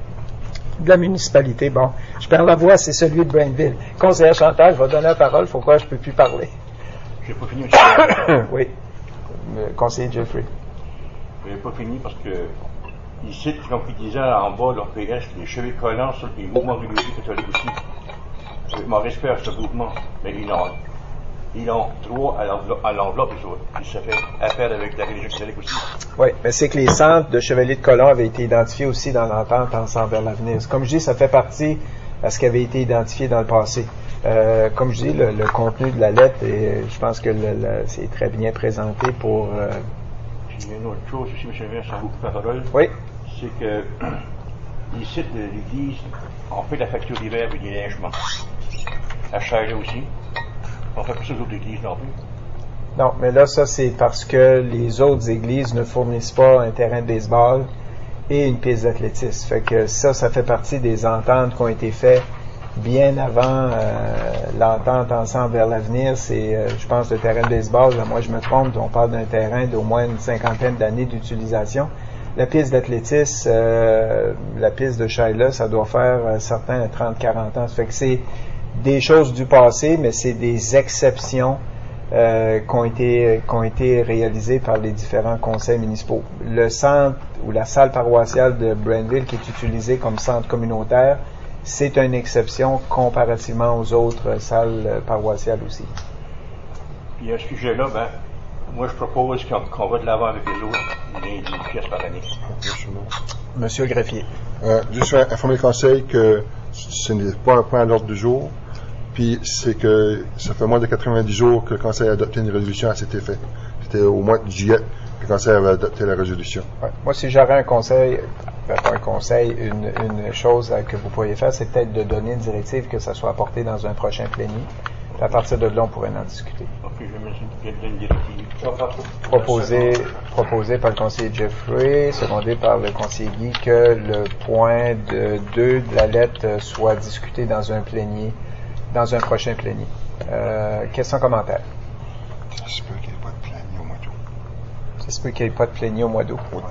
de la municipalité, bon, je perds la voix, c'est celui de Blainville. Conseillère Chantal, je vais donner la parole. Pourquoi je ne peux plus parler? J'ai pas fini, monsieur. Oui. Conseiller Jeffrey. J'ai pas fini parce que ici, comme il disait en bas de leur PS, les cheveux collants sur les mouvements religieux catholiques aussi. Je m'en respecte à ce mouvement, mais ils ont droit à l'enveloppe, et ça fait affaire avec la religion catholique aussi. Oui, mais c'est que les centres de Chevaliers de Colomb avaient été identifiés aussi dans l'entente Ensemble vers l'avenir. Comme je dis, ça fait partie à ce qui avait été identifié dans le passé. Comme je dis, le contenu de la lettre, je pense que c'est très bien présenté pour... Puis il y a une autre chose aussi, M. le maire, sans beaucoup de parole. Oui. C'est que ici, l'Église, on fait la facture d'hiver et du déneigement. À Charles aussi. On fait pas ça aux autres églises non plus. Non, mais là, ça, c'est parce que les autres églises ne fournissent pas un terrain de baseball et une piste d'athlétisme. Fait que ça fait partie des ententes qui ont été faites bien avant l'entente Ensemble vers l'avenir. C'est, je pense, le terrain de baseball. Là, moi, je me trompe, on parle d'un terrain d'au moins une 50aine d'années d'utilisation. La piste d'athlétisme, la piste de Shaila, ça doit faire certains 30-40 ans. Ça fait que c'est des choses du passé, mais c'est des exceptions qui ont été réalisées par les différents conseils municipaux. Le centre ou la salle paroissiale de Blainville qui est utilisée comme centre communautaire, c'est une exception comparativement aux autres salles paroissiales aussi. Puis à ce sujet-là, moi je propose qu'on va de l'avant avec les autres, les 10 pièces par année. Monsieur le greffier. Juste informer le conseil que ce n'est pas un point à l'ordre du jour, puis c'est que ça fait moins de 90 jours que le conseil a adopté une résolution à cet effet. C'était au mois de juillet que le conseil avait adopté la résolution. Ouais. Moi, si j'aurais un conseil, une chose que vous pourriez faire, c'est peut-être de donner une directive que ça soit apporté dans un prochain plénier. À partir de là, on pourrait en discuter. Ok, je vais mettre une directive. Proposé par le conseiller Jeffrey, secondé par le conseiller Guy, que le point 2 de la lettre soit discuté dans un plénier, dans un prochain plénier. Questions, commentaires? Ça se peut qu'il n'y ait pas de plénier au mois d'août. Ça se peut qu'il n'y ait pas de plénier au mois d'août. Oui.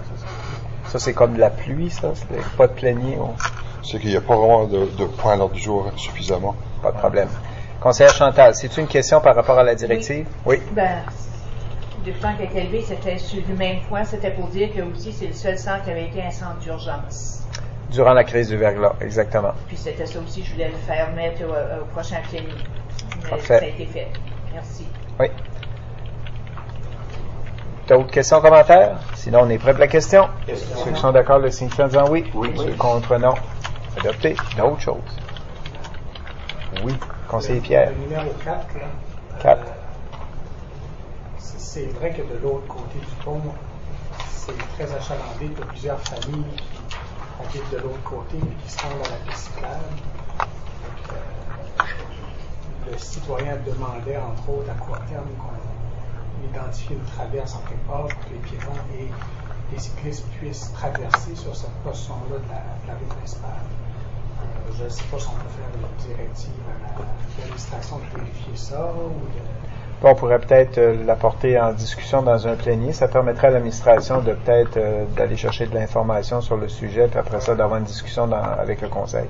Ça, c'est comme de la pluie, ça? C'est pas de plénier? C'est qu'il n'y a pas vraiment de point à l'ordre du jour suffisamment. Pas de problème. Conseillère Chantal, c'est une question par rapport à la directive? Oui. De temps qu'à élevé, c'était sur le même point, c'était pour dire que aussi c'est le seul centre qui avait été un centre d'urgence. Durant la crise du verglas, exactement. Puis c'était ça aussi, je voulais le faire mettre au prochain plénier. Mais parfait. Ça a été fait. Merci. Oui. D'autres questions, commentaires? Sinon, on est prêt pour la question. Ceux qui sont d'accord, le signifient en disant oui. Oui. Ceux contre, non. Adopté. D'autres choses? Oui. Conseiller Pierre. Le numéro 4, là. 4. C'est vrai que de l'autre côté du pont, c'est très achalandé. Il y a plusieurs familles qui habitent de l'autre côté et qui se rendent à la piste cyclable. Le citoyen demandait, entre autres, à court terme, qu'on identifie une traverse en quelque part pour que les piétons et les cyclistes puissent traverser sur cette portion-là de la rue principale. Je ne sais pas si on peut faire une directive à l'administration de vérifier ça ou de... On pourrait peut-être l'apporter en discussion dans un plénier. Ça permettrait à l'administration de peut-être d'aller chercher de l'information sur le sujet, puis après ça, d'avoir une discussion avec le conseil.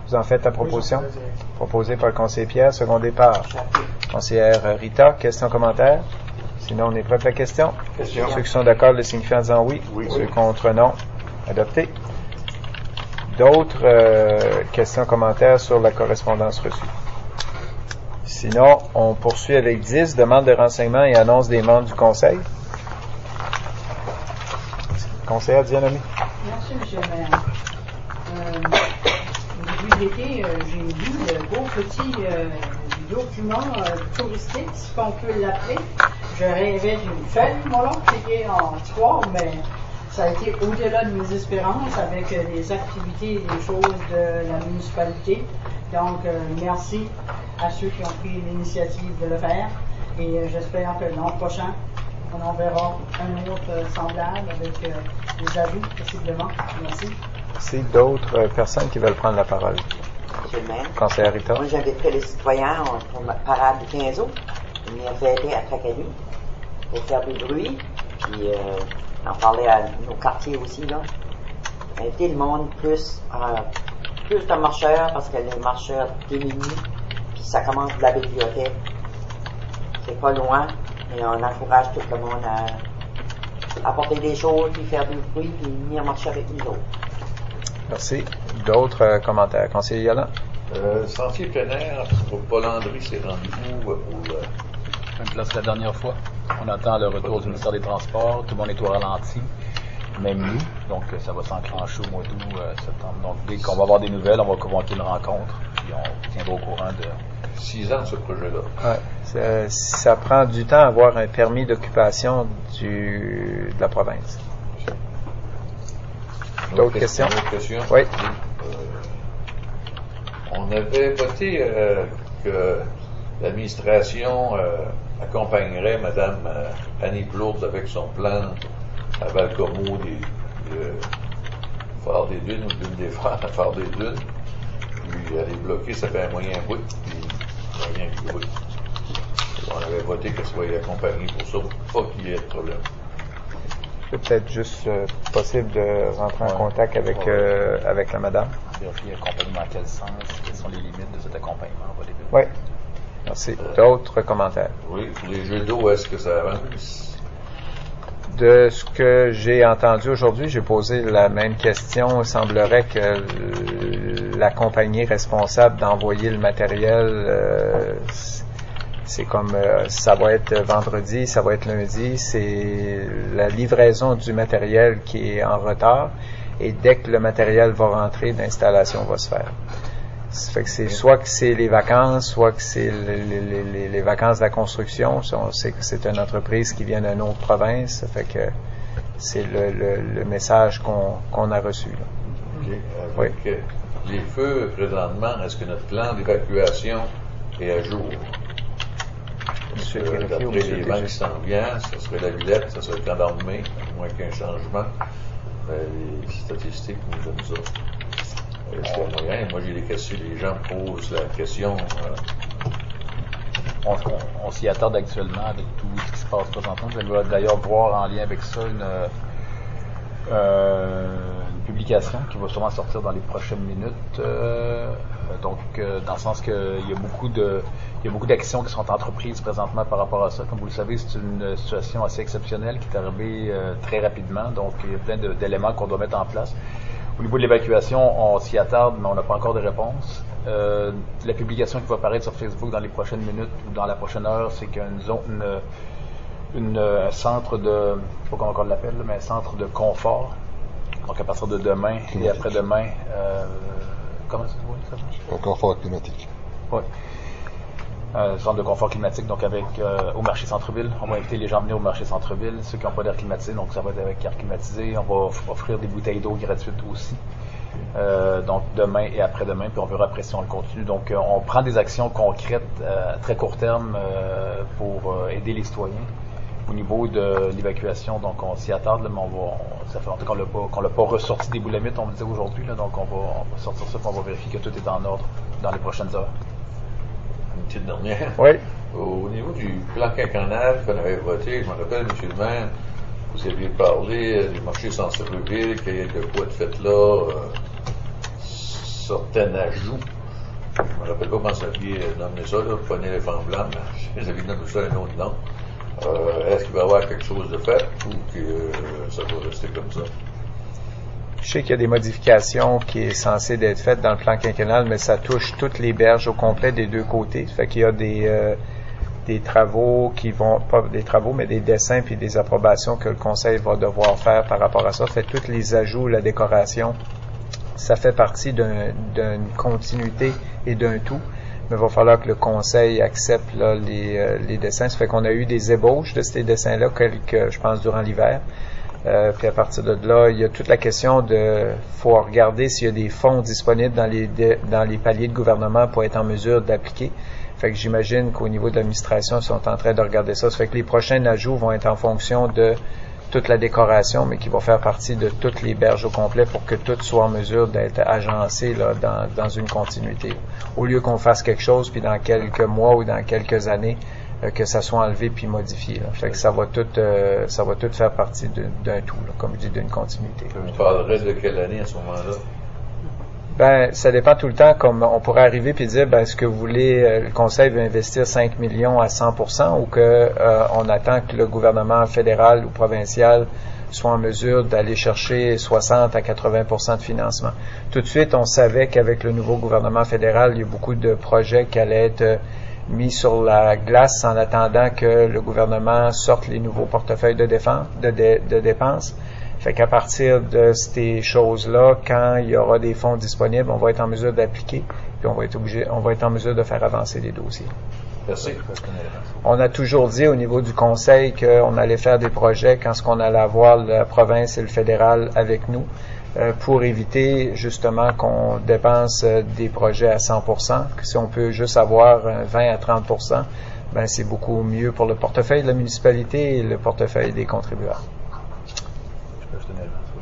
Vous en faites la proposition? Oui, proposée par le conseiller Pierre, secondée par conseillère Rita. Questions, commentaires? Sinon, on est prêt pour la question. Ceux qui sont d'accord le signifient en disant oui. Ceux contre, non. Adopté. D'autres questions, commentaires sur la correspondance reçue? Sinon, on poursuit avec 10, demande de renseignements et annonce des membres du conseil. Conseillère Diane-Amie. Merci, M. le maire. Au début été, j'ai vu le beau petit document touristique, si on peut l'appeler. Je rêvais d'une fête, moi, qui était en 3, mais ça a été au-delà de mes espérances avec les activités et les choses de la municipalité. Donc, merci à ceux qui ont pris l'initiative de le faire. Et j'espère que l'an prochain, on en verra un autre semblable avec des ajouts, possiblement. Merci. Merci. D'autres personnes qui veulent prendre la parole? Monsieur le maire. Conseiller Rita. Moi, j'inviterai les citoyens pour ma parade du 15 août, venir fêter à Tracadie, pour faire du bruit, puis en parler à nos quartiers aussi, là. Inviter le monde plus de marcheurs, parce que les marcheurs démunis, puis ça commence de la bibliothèque. C'est pas loin, mais on encourage tout le monde à apporter des choses, puis faire du bruit, puis venir marcher avec nous autres. Merci. D'autres commentaires? Conseiller Yolande? Sentier plein air, pour Paul Landry, c'est rendez-vous pour... Même place que la dernière fois. On attend le retour du ministère des Transports. Tout le monde est au ralenti, même nous. Donc, ça va s'enclencher au mois d'août, septembre. Donc, dès qu'on va avoir des nouvelles, on va convoquer une rencontre. Puis, on tiendra au courant de... 6 ans, ce projet-là. Ouais. Ça prend du temps à avoir un permis d'occupation de la province. D'autres questions? Oui. On avait voté que l'administration accompagnerait Mme Annie Plourde avec son plan à Valcomo des Phare des Dunes ou Dune des Phares à Phare des Dunes. Puis elle est bloquée, ça fait un moyen bout, puis il n'y a rien qui roule. On avait voté qu'elle soit accompagnée pour ça, pour pas qu'il y ait de problème. C'est peut-être juste possible de rentrer en contact avec la madame. Vérifier l'accompagnement dans quel sens, quelles sont les limites de cet accompagnement. Oui. Merci. D'autres commentaires? Oui, pour les jeux d'eau, est-ce que ça avance? De ce que j'ai entendu aujourd'hui, j'ai posé la même question. Il semblerait que la compagnie responsable d'envoyer le matériel, c'est comme ça va être vendredi, ça va être lundi, c'est la livraison du matériel qui est en retard et dès que le matériel va rentrer, l'installation va se faire. Ça fait que c'est soit que c'est les vacances, soit que c'est les vacances de la construction. On sait que c'est une entreprise qui vient d'une autre province. Ça fait que c'est le message qu'on a reçu. Là. Okay. Avec les feux présentement, est-ce que notre plan d'évacuation est à jour? Monsieur D'après les vents qui s'en viennent, ce serait la Villette, ce serait le camp d'armée, à moins qu'un changement. Les statistiques nous donnent ça. Est-ce qu'il y a moyen? Moi, j'ai des questions, les gens me posent la question. On s'y attarde actuellement avec tout ce qui se passe présentement. Je vais d'ailleurs voir en lien avec ça une publication qui va sûrement sortir dans les prochaines minutes. Donc, dans le sens qu'il y a beaucoup d'actions qui sont entreprises présentement par rapport à ça. Comme vous le savez, c'est une situation assez exceptionnelle qui est arrivée très rapidement. Donc, il y a plein d'éléments qu'on doit mettre en place. Au niveau de l'évacuation, on s'y attarde, mais on n'a pas encore de réponse. La publication qui va apparaître sur Facebook dans les prochaines minutes ou dans la prochaine heure, c'est qu'il y a un centre de, je ne sais pas comment on l'appelle, mais un centre de confort. Donc à partir de demain et après-demain, comment ça marche? Un confort climatique. Oui. Centre de confort climatique, donc avec au marché centre-ville. On va inviter les gens à venir au marché centre-ville, ceux qui n'ont pas d'air climatisé, donc ça va être avec air climatisé. On va offrir des bouteilles d'eau gratuites aussi. Donc demain et après-demain, puis on verra après si on le continue. Donc on prend des actions concrètes à très court terme pour aider les citoyens. Au niveau de l'évacuation, donc on s'y attarde, là, mais ça fait longtemps qu'on l'a pas ressorti des boulamites, on me disait aujourd'hui, là, donc on va sortir ça, puis on va vérifier que tout est en ordre dans les prochaines heures. Une petite dernière. Oui. Au niveau du plan quinquennal qu'on avait voté, je me rappelle, M. le maire, vous aviez parlé du marché centre-ville, qu'il y ait de quoi de fait là, certains ajouts. Je me rappelle pas comment ça aviez nommé ça, là, prenez l'éléphant blanc, mais vous aviez nommé ça un autre nom. Est-ce qu'il va y avoir quelque chose de fait ou que ça va rester comme ça? Je sais qu'il y a des modifications qui sont censées être faites dans le plan quinquennal, mais ça touche toutes les berges au complet des deux côtés. Ça fait qu'il y a des travaux qui vont, pas des travaux, mais des dessins puis des approbations que le conseil va devoir faire par rapport à ça. Fait tous les ajouts, la décoration ça fait partie d'une continuité et d'un tout. Mais il va falloir que le conseil accepte là, les dessins. Ça fait qu'on a eu des ébauches de ces dessins-là, je pense, durant l'hiver. Puis à partir de là, il y a toute la question faut regarder s'il y a des fonds disponibles dans les paliers de gouvernement pour être en mesure d'appliquer. Fait que j'imagine qu'au niveau de l'administration, ils sont en train de regarder ça. Ça fait que les prochains ajouts vont être en fonction de toute la décoration, mais qui va faire partie de toutes les berges au complet pour que tout soit en mesure d'être agencé là, dans une continuité. Au lieu qu'on fasse quelque chose, puis dans quelques mois ou dans quelques années, que ça soit enlevé puis modifié. Là. Fait que ça va tout faire partie d'un tout, là, comme je dis, d'une continuité. Tu parlerais de quelle année à ce moment-là? Ben, ça dépend tout le temps, comme on pourrait arriver puis dire, ben, est-ce que vous voulez, le conseil veut investir 5 millions à 100% ou que on attend que le gouvernement fédéral ou provincial soit en mesure d'aller chercher 60 à 80% de financement. Tout de suite, on savait qu'avec le nouveau gouvernement fédéral, il y a beaucoup de projets qui allaient être mis sur la glace en attendant que le gouvernement sorte les nouveaux portefeuilles de dépenses. Fait qu'à partir de ces choses-là, quand il y aura des fonds disponibles, on va être en mesure d'appliquer, puis on va être en mesure de faire avancer les dossiers. Merci. On a toujours dit au niveau du conseil qu'on allait faire des projets quand on allait avoir la province et le fédéral avec nous, pour éviter justement qu'on dépense des projets à 100%, que si on peut juste avoir 20 à 30%, ben c'est beaucoup mieux pour le portefeuille de la municipalité et le portefeuille des contribuables.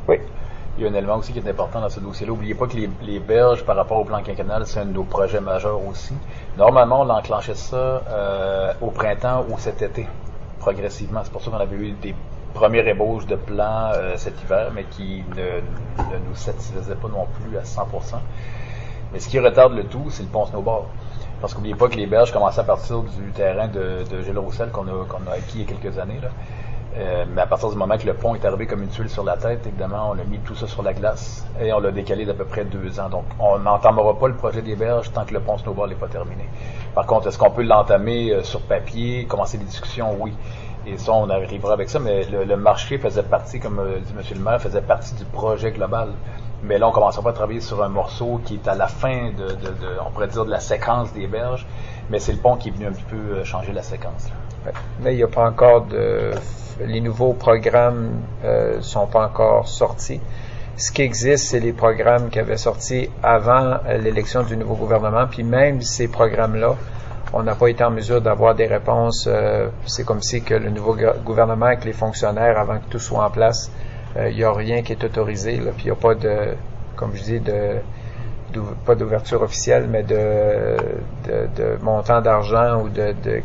Oui. Il y a un élément aussi qui est important dans ce dossier-là. N'oubliez pas que les berges, par rapport au plan quinquennal, c'est un de nos projets majeurs aussi. Normalement, on enclenchait ça au printemps ou cet été, progressivement. C'est pour ça qu'on avait eu des premières ébauches de plans cet hiver, mais qui ne nous satisfaisaient pas non plus à 100%. Mais ce qui retarde le tout, c'est le pont snowboard. Parce qu'oubliez pas que les berges commençaient à partir du terrain de Gilles Roussel qu'on a acquis il y a quelques années, là. Mais à partir du moment que le pont est arrivé comme une tuile sur la tête, évidemment, on a mis tout ça sur la glace et on l'a décalé d'à peu près 2 ans. Donc, on n'entamera pas le projet des berges tant que le pont snowboard n'est pas terminé. Par contre, est-ce qu'on peut l'entamer sur papier, commencer des discussions? Oui. Et ça, on arrivera avec ça, mais le marché faisait partie, comme dit M. le maire, faisait partie du projet global. Mais là, on ne commencera pas à travailler sur un morceau qui est à la fin on pourrait dire, de la séquence des berges, mais c'est le pont qui est venu un petit peu changer la séquence. Là. Mais il n'y a pas encore les nouveaux programmes sont pas encore sortis. Ce qui existe, c'est les programmes qui avaient sorti avant l'élection du nouveau gouvernement, puis même ces programmes-là, on n'a pas été en mesure d'avoir des réponses. C'est comme si que le nouveau gouvernement avec les fonctionnaires, avant que tout soit en place, il n'y a rien qui est autorisé, là, puis il n'y a pas de, comme je dis, pas d'ouverture officielle, mais de montant d'argent ou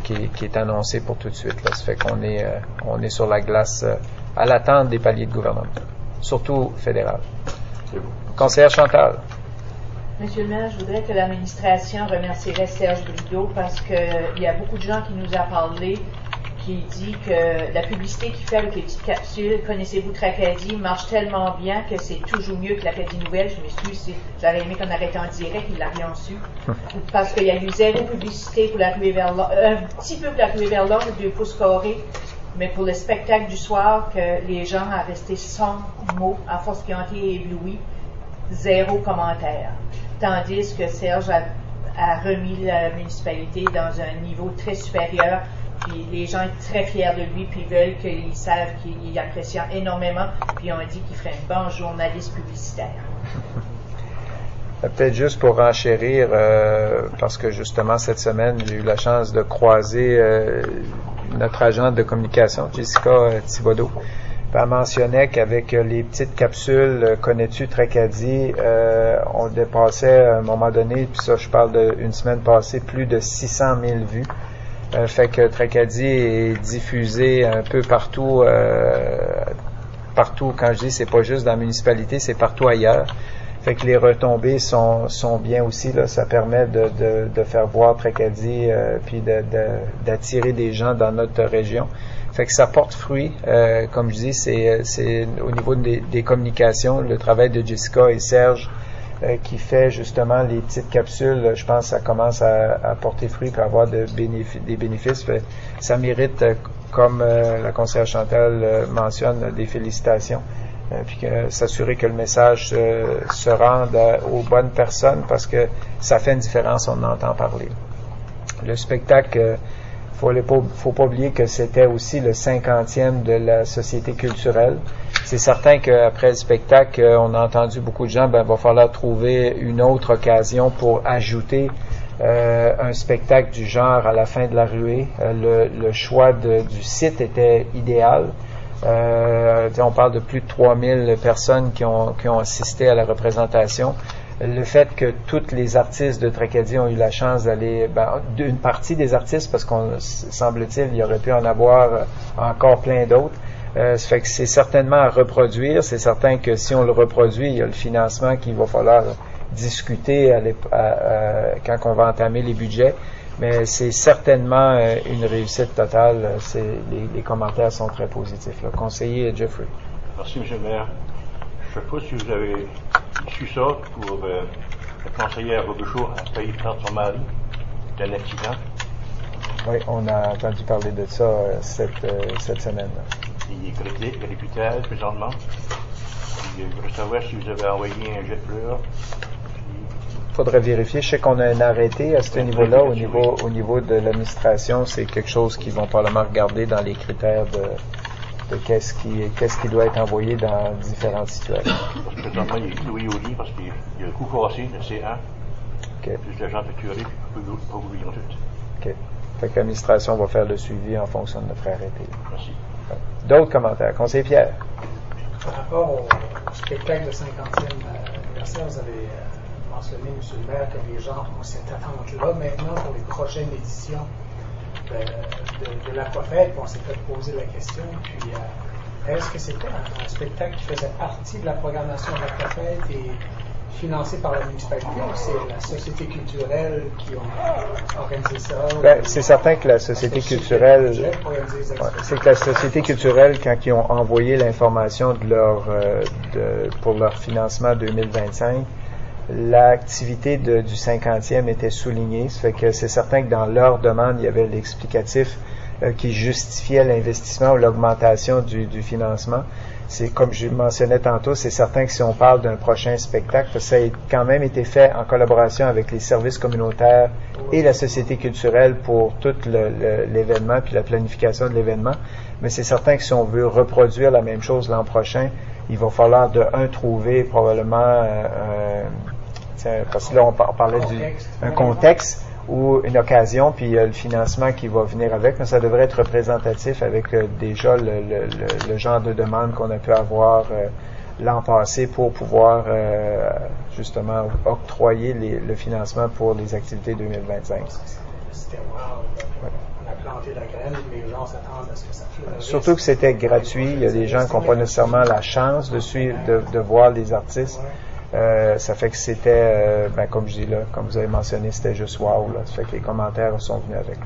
qui est annoncé pour tout de suite. Là. Ça fait qu'on est sur la glace à l'attente des paliers de gouvernement, surtout fédéral. Conseillère Chantal. Monsieur le maire, je voudrais que l'administration remercierait Serge Brideau parce qu'il y a beaucoup de gens qui nous a parlé, qui dit que la publicité qu'il fait avec les petites capsules, connaissez-vous Tracadie, marche tellement bien que c'est toujours mieux que l'Acadie Nouvelle. Je m'excuse, j'aurais aimé qu'on arrête en direct, il l'a rien su. Parce qu'il y a eu 0 publicité pour la ruée vers l'or, un petit peu pour la ruée vers l'or, 2 pouces carrés, mais pour le spectacle du soir, que les gens ont resté sans mots, à force qu'ils ont été éblouis, 0 commentaire. Tandis que Serge a remis la municipalité dans un niveau très supérieur. Puis les gens sont très fiers de lui, puis veulent qu'ils savent qu'il apprécie énormément, puis on dit qu'il ferait un bon journaliste publicitaire. Peut-être juste pour renchérir, parce que justement cette semaine, j'ai eu la chance de croiser notre agente de communication, Jessica Thibodeau. Elle mentionnait qu'avec les petites capsules Connais-tu Tracadie, on dépassait à un moment donné, puis ça je parle d'une semaine passée, plus de 600 000 vues. Fait que Tracadie est diffusé un peu partout. Partout, quand je dis, c'est pas juste dans la municipalité, c'est partout ailleurs. Fait que les retombées sont bien aussi. Là, ça permet de faire voir Tracadie, puis d'attirer des gens dans notre région. Fait que ça porte fruit. Comme je dis, c'est au niveau des communications, le travail de Jessica et Serge. Qui fait justement les petites capsules, je pense que ça commence à porter fruit et à avoir des bénéfices. Ça mérite, comme la conseillère Chantal mentionne, des félicitations. puis s'assurer que le message se rende aux bonnes personnes parce que ça fait une différence, on en entend parler. Le spectacle, faut pas oublier que c'était aussi le 50e de la Société culturelle. C'est certain qu'après le spectacle, on a entendu beaucoup de gens, va falloir trouver une autre occasion pour ajouter un spectacle du genre à la fin de la ruée. Le choix du site était idéal. On parle de plus de 3000 personnes qui ont assisté à la représentation. Le fait que tous les artistes de Tracadie ont eu la chance d'aller, d'une partie des artistes, parce qu'on semble-t-il, il y aurait pu en avoir encore plein d'autres. Ça fait que c'est certainement à reproduire. C'est certain que si on le reproduit, il y a le financement qu'il va falloir discuter quand on va entamer les budgets. Mais c'est certainement une réussite totale. Les commentaires sont très positifs. Le conseiller Jeffrey. Merci, M. le maire. Je ne sais pas si vous avez su ça pour le conseiller Robichaud a failli perdre son mari d'un accident. Oui, on a entendu parler de ça cette semaine-là. Il est critique à l'hôpital présentement. Je voudrais savoir si vous avez envoyé un jet de fleurs. Il faudrait vérifier. Je sais qu'on a un arrêté à ce niveau-là. Au niveau de l'administration, c'est quelque chose qu'ils vont probablement regarder dans les critères de qu'est-ce qui doit être envoyé dans différentes situations. Parce que présentement, il est cloué au lit parce qu'il y a le coup cassé, le C1. Okay. Plus l'agent facturé, puis pas oublier ensuite. OK. Fait que l'administration va faire le suivi en fonction de notre arrêté. Merci. D'autres commentaires? Conseiller Pierre. Par rapport au spectacle de 50e anniversaire, vous avez mentionné, M. le maire, que les gens ont cette attente-là maintenant pour les prochaines éditions de l'Aquafête. On s'est fait poser la question, puis est-ce que c'était un spectacle qui faisait partie de la programmation de l'Aquafête et financé par la municipalité ou c'est la société culturelle qui a organisé ça? C'est certain que la société culturelle, c'est que la société culturelle, quand ils ont envoyé l'information pour leur financement 2025, l'activité du 50e était soulignée. Ça fait que c'est certain que dans leur demande, il y avait l'explicatif qui justifiait l'investissement ou l'augmentation du financement. C'est comme je mentionnais tantôt, c'est certain que si on parle d'un prochain spectacle, ça a quand même été fait en collaboration avec les services communautaires et la société culturelle pour tout l'événement puis la planification de l'événement. Mais c'est certain que si on veut reproduire la même chose l'an prochain, il va falloir trouver probablement parce que là on parlait d'un contexte ou une occasion, puis le financement qui va venir avec, mais ça devrait être représentatif avec déjà le genre de demande qu'on a pu avoir l'an passé pour pouvoir justement octroyer le financement pour les activités 2025. C'était wow. On a planté la graine, les gens s'attendent à ce que ça fleurisse. Surtout que c'était gratuit, il y a des gens qui n'ont pas nécessairement la chance de suivre, de voir les artistes. Ça fait que c'était, comme je dis là, comme vous avez mentionné, c'était juste wow. Là. Ça fait que les commentaires sont venus avec.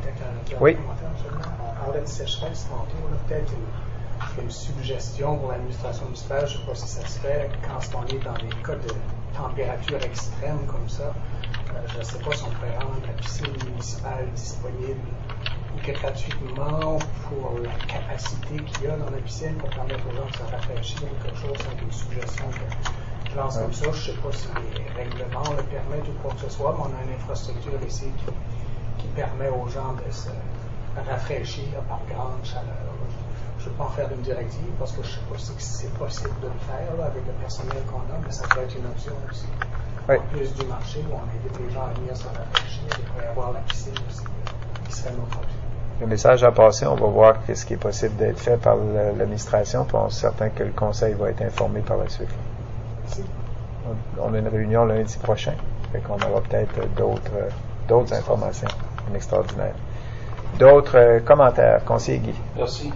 Oui. On parlait de sécheresse tantôt, peut-être une suggestion pour l'administration municipale. Je ne sais pas si ça se fait quand on est dans des cas de température extrême comme ça. Je ne sais pas si on pourrait rendre la piscine municipale disponible gratuitement pour la capacité qu'il y a dans la piscine pour permettre aux gens de se rafraîchir ou quelque chose. C'est une suggestion que je lance comme ça. Je ne sais pas si les règlements le permettent ou quoi que ce soit, mais on a une infrastructure ici qui permet aux gens de se rafraîchir par grande chaleur. Je ne veux pas en faire une directive parce que je ne sais pas si c'est possible de le faire là, avec le personnel qu'on a, mais ça peut être une option aussi. Oui. En plus du marché où on invite les gens à venir se rafraîchir, il pourrait y avoir la piscine aussi qui serait notre option. Le message a passé, on va voir ce qui est possible d'être fait par l'administration, puis on est certain que le conseil va être informé par la suite. Merci. On a une réunion lundi prochain, fait qu'on aura peut-être d'autres informations. Extraordinaire. D'autres commentaires? Conseiller Guy. Merci.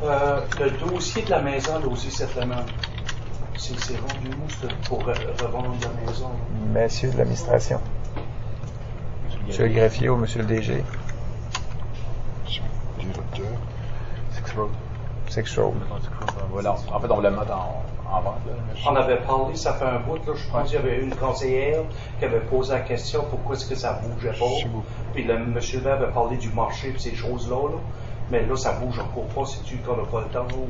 Le dossier de la maison, dossier settlement, c'est rendu où pour revendre la maison? Messieurs de l'administration. Monsieur le greffier ou monsieur le DG? Six Road. Voilà. En fait, on va le mettre en vente. Là. On avait parlé, ça fait un bout, là, je pense qu'il y avait une conseillère qui avait posé la question pourquoi est-ce que ça bougeait pas. Puis le monsieur là avait parlé du marché et ces choses-là. Là. Mais là, ça bouge encore pas. C'est-tu qu'on n'a pas le temps? Ou...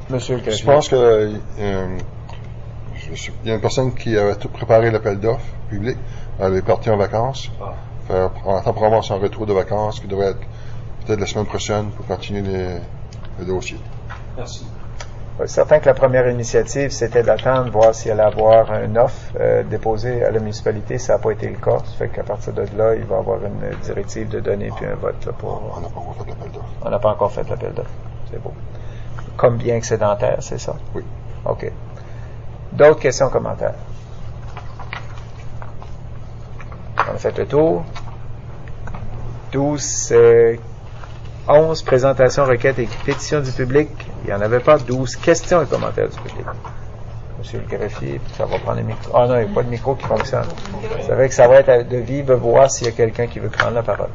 Monsieur le Je pense que il y a une personne qui avait tout préparé l'appel d'offres public. Elle est partie en vacances. On attend probablement son retour de vacances qui devrait être peut-être la semaine prochaine pour continuer le dossier. Merci. C'est certain que la première initiative, c'était d'attendre, voir s'il allait avoir une offre déposée à la municipalité. Ça n'a pas été le cas. Ça fait qu'à partir de là, il va y avoir une directive de donner puis un vote. Là, pour... On n'a pas encore fait l'appel d'offres. On n'a pas encore fait l'appel d'offres. C'est beau. Comme bien excédentaire, c'est ça? Oui. OK. D'autres questions, commentaires? On a fait le tour. 11 présentations, requêtes et pétitions du public. Il n'y en avait pas. 12 questions et commentaires du public. Monsieur le greffier, ça va prendre le micro. Ah non, il n'y a pas de micro qui fonctionne. C'est vrai que ça va être de vive voix s'il y a quelqu'un qui veut prendre la parole.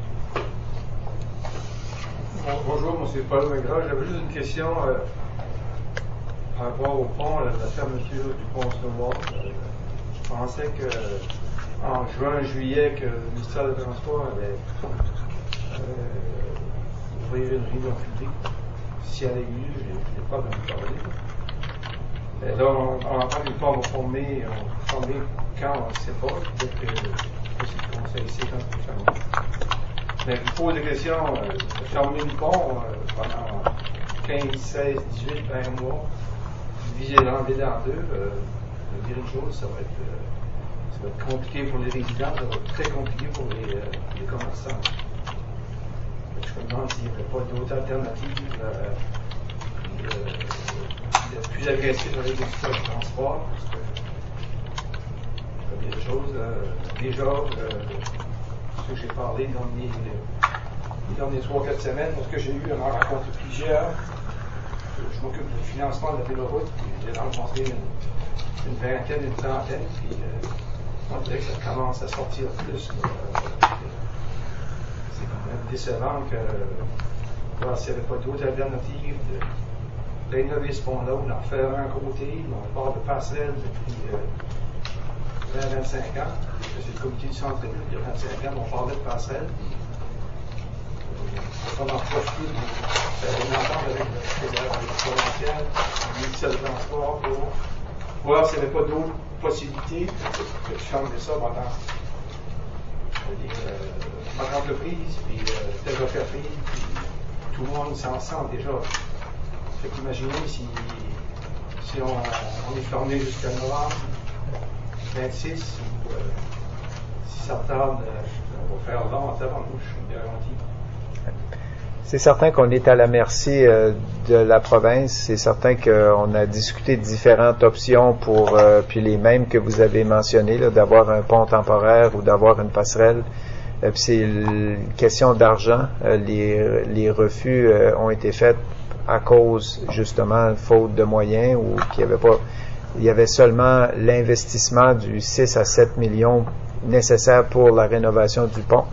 Bonjour, monsieur Paul Maigrat. J'avais juste une question par rapport au pont, la fermeture du pont Snowball. Je pensais que en juin, juillet, que le ministère des Transports avait ouvrir une réunion publique. Si elle est venue, je n'ai pas de me parler. Et là, on entend que le pont va former quand, on ne sait pas. Peut-être que c'est le conseil ici quand il faut fermer. Mais je vous pose des questions. Fermer le pont pendant 15, 16, 18, 20 mois, diviser l'enlever dans deux, je dirais une chose, ça va être compliqué pour les résidents, ça va être très compliqué pour les commerçants. Je me demande s'il n'y aurait pas d'autres alternatives plus agressives avec les systèmes de transport, parce que il y a des choses, déjà, ceux que j'ai parlé dans les dernières 3-4 semaines, parce que j'ai eu à m'en rencontrer plusieurs. Je m'occupe du financement de la véloroute, puis j'ai rencontré une vingtaine, une trentaine, puis on dirait que ça commence à sortir plus. C'est quand même décevant que s'il n'y avait pas d'autres alternatives de rénover ce pont-là ou d'en faire un côté. On parle de passerelle depuis 20-25 ans. C'est le comité du centre-ville, il y a 25 ans, on parlait de passerelle. On va en profiter d'une entente avec le provincial, le ministère du Transport, pour voir s'il n'y avait pas d'autres possibilités que de changer ça pendant l'entreprise, puis Télécafé, puis tout le monde s'en sent déjà. Fait qu'imaginez si on est fermé jusqu'à novembre 26, ou si ça retarde, on va faire long en tabarnouche, je vous garantis. C'est certain qu'on est à la merci de la province. C'est certain qu'on a discuté de différentes options pour, puis les mêmes que vous avez mentionnées, là, d'avoir un pont temporaire ou d'avoir une passerelle. Puis c'est une question d'argent. Les refus ont été faits à cause, justement, faute de moyens ou qu'il n'y avait pas. Il y avait seulement l'investissement du 6 à 7 millions nécessaire pour la rénovation du pont.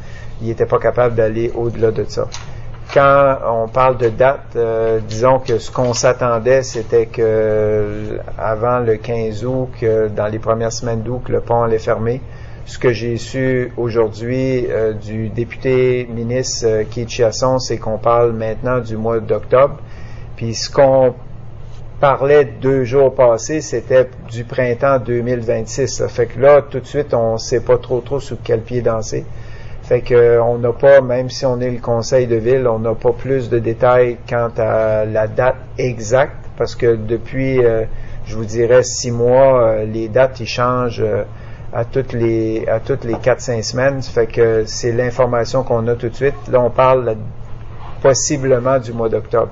Il n'était pas capable d'aller au-delà de ça. Quand on parle de date, disons que ce qu'on s'attendait, c'était que avant le 15 août, que dans les premières semaines d'août, que le pont allait fermer. Ce que j'ai su aujourd'hui du député ministre Keith Chiasson, c'est qu'on parle maintenant du mois d'octobre. Puis ce qu'on parlait 2 jours passés, c'était du printemps 2026. Ça fait que là, tout de suite, on ne sait pas trop sur quel pied danser. Fait que on n'a pas, même si on est le conseil de ville, on n'a pas plus de détails quant à la date exacte, parce que depuis, je vous dirais 6 mois, les dates ils changent à toutes les 4-5 semaines. Fait que c'est l'information qu'on a tout de suite. Là, on parle possiblement du mois d'octobre.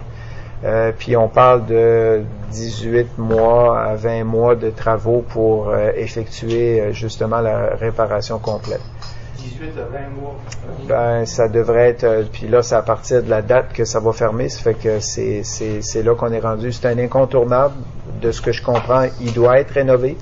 Puis on parle de 18 mois à 20 mois de travaux pour effectuer justement la réparation complète. 18 à 20 mois. Ben, ça devrait être, puis là, c'est à partir de la date que ça va fermer, ça fait que c'est là qu'on est rendu. C'est un incontournable, de ce que je comprends, il doit être rénové.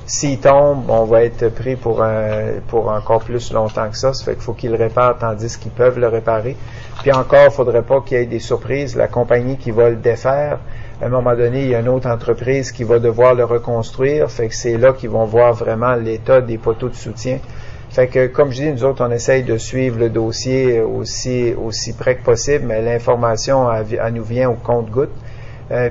S'il tombe, on va être pris pour encore plus longtemps que ça, ça fait qu'il faut qu'ils le réparent tandis qu'ils peuvent le réparer. Puis encore, il ne faudrait pas qu'il y ait des surprises. La compagnie qui va le défaire, à un moment donné, il y a une autre entreprise qui va devoir le reconstruire, fait que c'est là qu'ils vont voir vraiment l'état des poteaux de soutien. Fait que, comme je dis, nous autres, on essaye de suivre le dossier aussi près que possible, mais l'information, elle nous vient au compte-gouttes.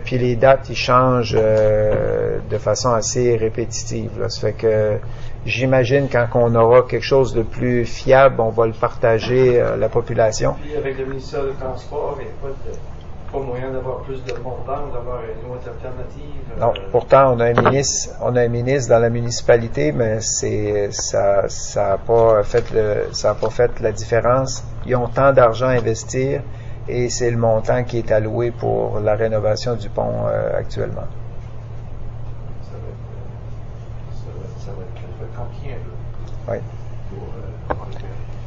puis les dates, ils changent de façon assez répétitive. Là. Ça fait que j'imagine quand on aura quelque chose de plus fiable, on va le partager à la population. Puis avec le ministère du Transport, il n'y a pas moyen d'avoir plus de montants, d'avoir une autre alternative. Non, pourtant on a un ministre dans la municipalité, mais ça a pas fait la différence. Ils ont tant d'argent à investir et c'est le montant qui est alloué pour la rénovation du pont actuellement. Ça va être compliqué un peu. Oui.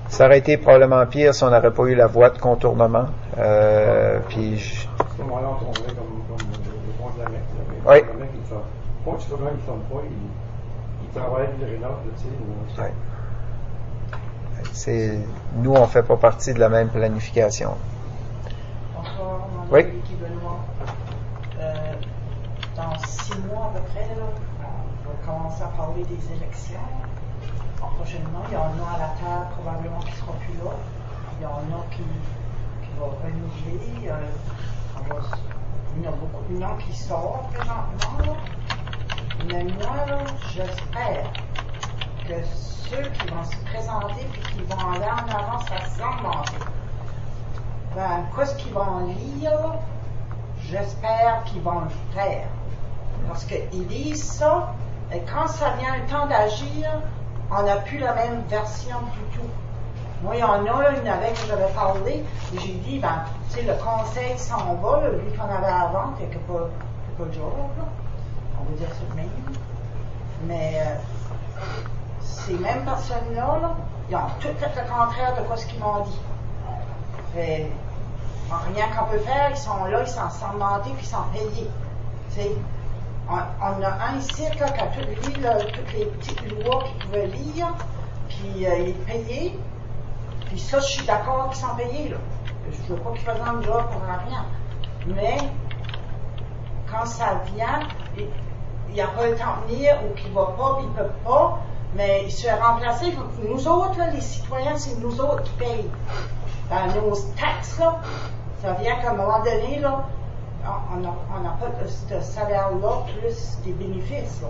Ça aurait été probablement pire si on n'aurait pas eu la voie de contournement. Puis À ce moment-là, on tomberait comme le pont de la Mecque. Oui. Le mec, il fait pas, tu vois, il ne tombe pas, il travaille, il le rénove, tu sais. Oui. Nous, on ne fait pas partie de la même planification. Bonsoir, mon Oui. nom est Vicky Benoît. Dans 6 mois à peu près, là, on va commencer à parler des élections. Prochainement, il y en a à la table probablement qui ne seront plus là. Il y en a qui vont renouveler. Il y a beaucoup de noms qui sortent présentement. Là. Mais moi, là, j'espère que ceux qui vont se présenter et qui vont aller en avant, ça semble. Ben, qu'est-ce qu'ils vont lire? J'espère qu'ils vont le faire. Parce qu'ils lisent ça, et quand ça vient le temps d'agir, on n'a plus la même version du tout. Moi, il y en a une avec que j'avais parlé, et j'ai dit, ben, tu sais, le conseil s'en va, là, lui qu'on avait avant, qui n'est pas le jour, là. On va dire ça de même. Mais ces mêmes personnes-là, là, ils ont tout fait le contraire de ce qu'ils m'ont dit. Et, rien qu'on peut faire, ils sont là, ils s'en sont mentés, puis ils sont payés. Tu sais, on a un ici là, qui a tout lu toutes les petites lois qu'il pouvait lire, puis il est payé. Puis ça, je suis d'accord qu'ils sont payés. Là. Je ne veux pas qu'ils fassent un job pour rien. Mais quand ça vient, il n'y a pas le temps de venir, ou qu'il ne va pas, puis il ne peut pas, mais il se fait remplacer. Nous autres, là, les citoyens, c'est nous autres qui payent. Dans nos taxes, là, ça vient qu'à un moment donné, là, on n'a pas ce salaire-là plus des bénéfices. Là.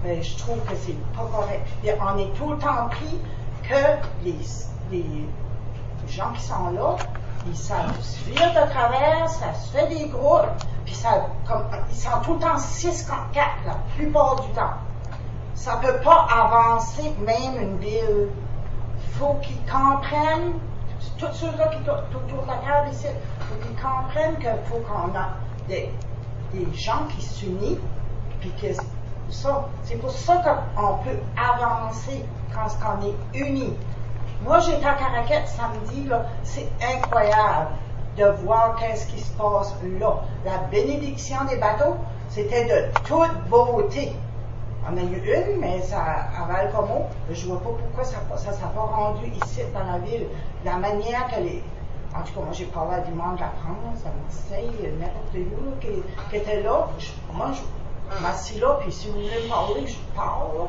Mais je trouve que c'est pas correct. Et on est tout le temps pris que les gens qui sont là, ils savent se vire de travers, ça se fait des groupes, puis ils sont tout le temps 6 contre 4, la plupart du temps. Ça ne peut pas avancer, même une ville. Il faut qu'ils comprennent. Tous ceux-là qui sont autour de la table ici, il faut qu'ils comprennent qu'il faut qu'on a des gens qui s'unissent, puis que c'est pour ça qu'on peut avancer quand on est unis. Moi, j'étais à Caraquette samedi, là, c'est incroyable de voir qu'est-ce qui se passe là. La bénédiction des bateaux, c'était de toute beauté. On a eu une, mais ça avale comme eau. Je ne vois pas pourquoi ça ne s'est pas rendu ici dans la ville. La manière que en tout cas, moi j'ai parlé à du monde de la France, à Marseille, n'importe où qui était là. Moi, je m'assis là, puis si vous voulez me parler, je parle.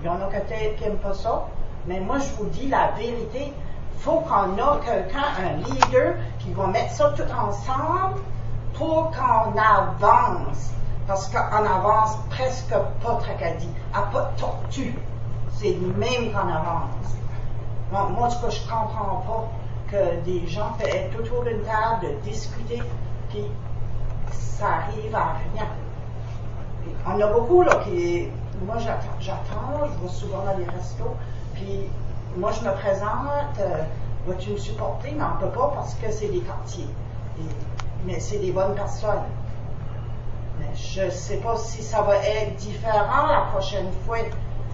Il y en a peut-être qui n'aiment pas ça. Mais moi, je vous dis la vérité. Il faut qu'on ait quelqu'un, un leader, qui va mettre ça tout ensemble pour qu'on avance. Parce qu'on avance presque pas tracadie, à pas de tortue. C'est même qu'on avance. Bon, moi, en tout cas, je comprends pas que des gens peuvent être autour d'une table, de discuter, puis ça arrive à rien. Et on a beaucoup, là, qui... Moi, j'attends, je vais souvent dans les restos, puis moi, je me présente, vas-tu me supporter? Mais on ne peut pas parce que c'est des quartiers. Mais c'est des bonnes personnes. Mais je ne sais pas si ça va être différent la prochaine fois.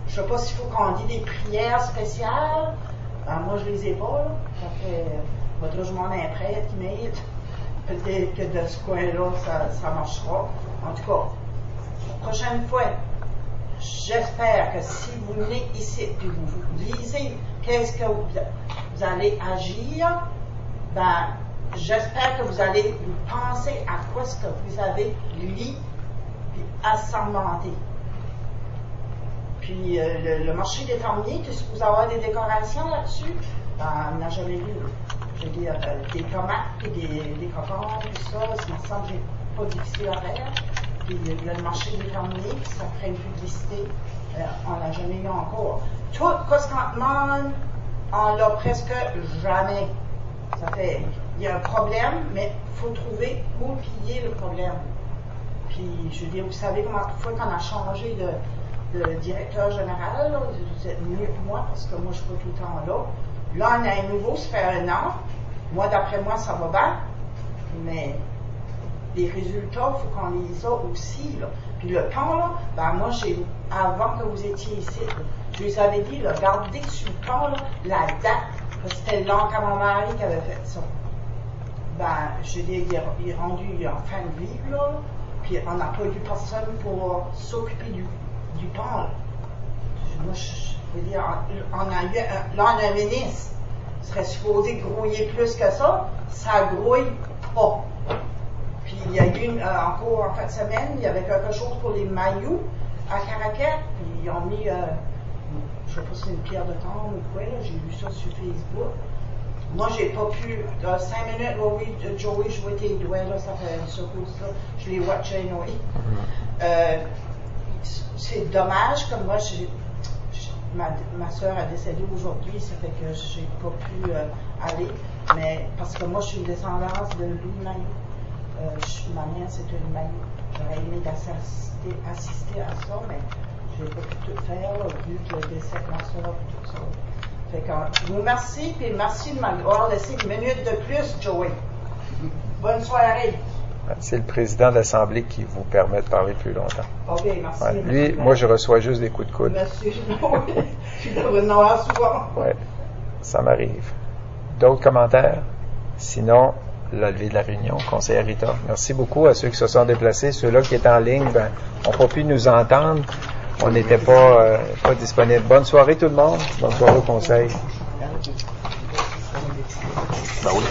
Je ne sais pas s'il faut qu'on dise des prières spéciales. Ben, moi, je ne les ai pas. Là. Ça fait, votre je m'en ai un prêtre qui m'aide. Peut-être que de ce coin-là, ça marchera. En tout cas, la prochaine fois, j'espère que si vous venez ici et vous lisez qu'est-ce que vous allez agir, ben, j'espère que vous allez vous penser à quoi ce que vous avez lu puis assermenté. Puis le marché des fermiers, tu es supposé avoir des décorations là-dessus? Ben, on n'a jamais vu. J'ai des tomates et des cocombes, tout ça. Ça me semble pas difficile à faire. Puis il y a le marché déterminé, puis ça ferait une publicité. On l'a jamais eu encore. Tout, constantement, on l'a presque jamais. Ça fait, il y a un problème, mais il faut trouver où plier le problème. Puis, je veux dire, vous savez comment fois qu'on a changé de directeur général, là, vous êtes mieux que moi, parce que moi, je ne suis pas tout le temps là. Là, on a un nouveau, ça fait 1 an. Moi, d'après moi, ça va bien. Mais les résultats, il faut qu'on les a aussi, là. Puis le temps, là, ben moi, avant que vous étiez ici, là, je vous avais dit, là, regardez sur le temps, là, la date, parce que c'était l'oncle à mon mari qui avait fait ça. Ben, je veux dire, il est rendu en fin de vie, là, puis on n'a pas eu personne pour s'occuper du temps, là. Moi, je veux dire, on a un ministre, il serait supposé grouiller plus que ça grouille pas. Puis il y a eu encore en fin de semaine, il y avait quelque chose pour les maillots à Caracat, puis ils ont mis, je sais pas si c'est une pierre de tombe ou quoi, j'ai vu ça sur Facebook. Moi, j'ai pas pu, 5 minutes, oui, Joey jouait tes doigts, là, ça fait un secours, ça, je l'ai watché, oui. C'est dommage, comme moi, ma soeur a décédé aujourd'hui, ça fait que j'ai pas pu aller, mais parce que moi, je suis une descendance de Louis Maillot. Ma mère, c'était une Maillot. J'aurais aimé assister à ça, mais je n'ai pas pu tout faire, là, vu que le décès de ma soeur et tout ça. Fait que, je vous remercie, puis merci de m'avoir laissé une minute de plus, Joey. Bonne soirée. C'est le président de l'Assemblée qui vous permet de parler plus longtemps. OK, merci. Ouais. Lui, moi, je reçois juste des coups de coude. Merci. Tu devrais en avoir souvent. Oui, ça m'arrive. D'autres commentaires? Sinon, la levée de la réunion, conseillère Rita. Merci beaucoup à ceux qui se sont déplacés. Ceux-là qui étaient en ligne, n'ont pas pu nous entendre. On n'était pas disponible. Bonne soirée tout le monde. Bonne soirée au conseil. Ben oui.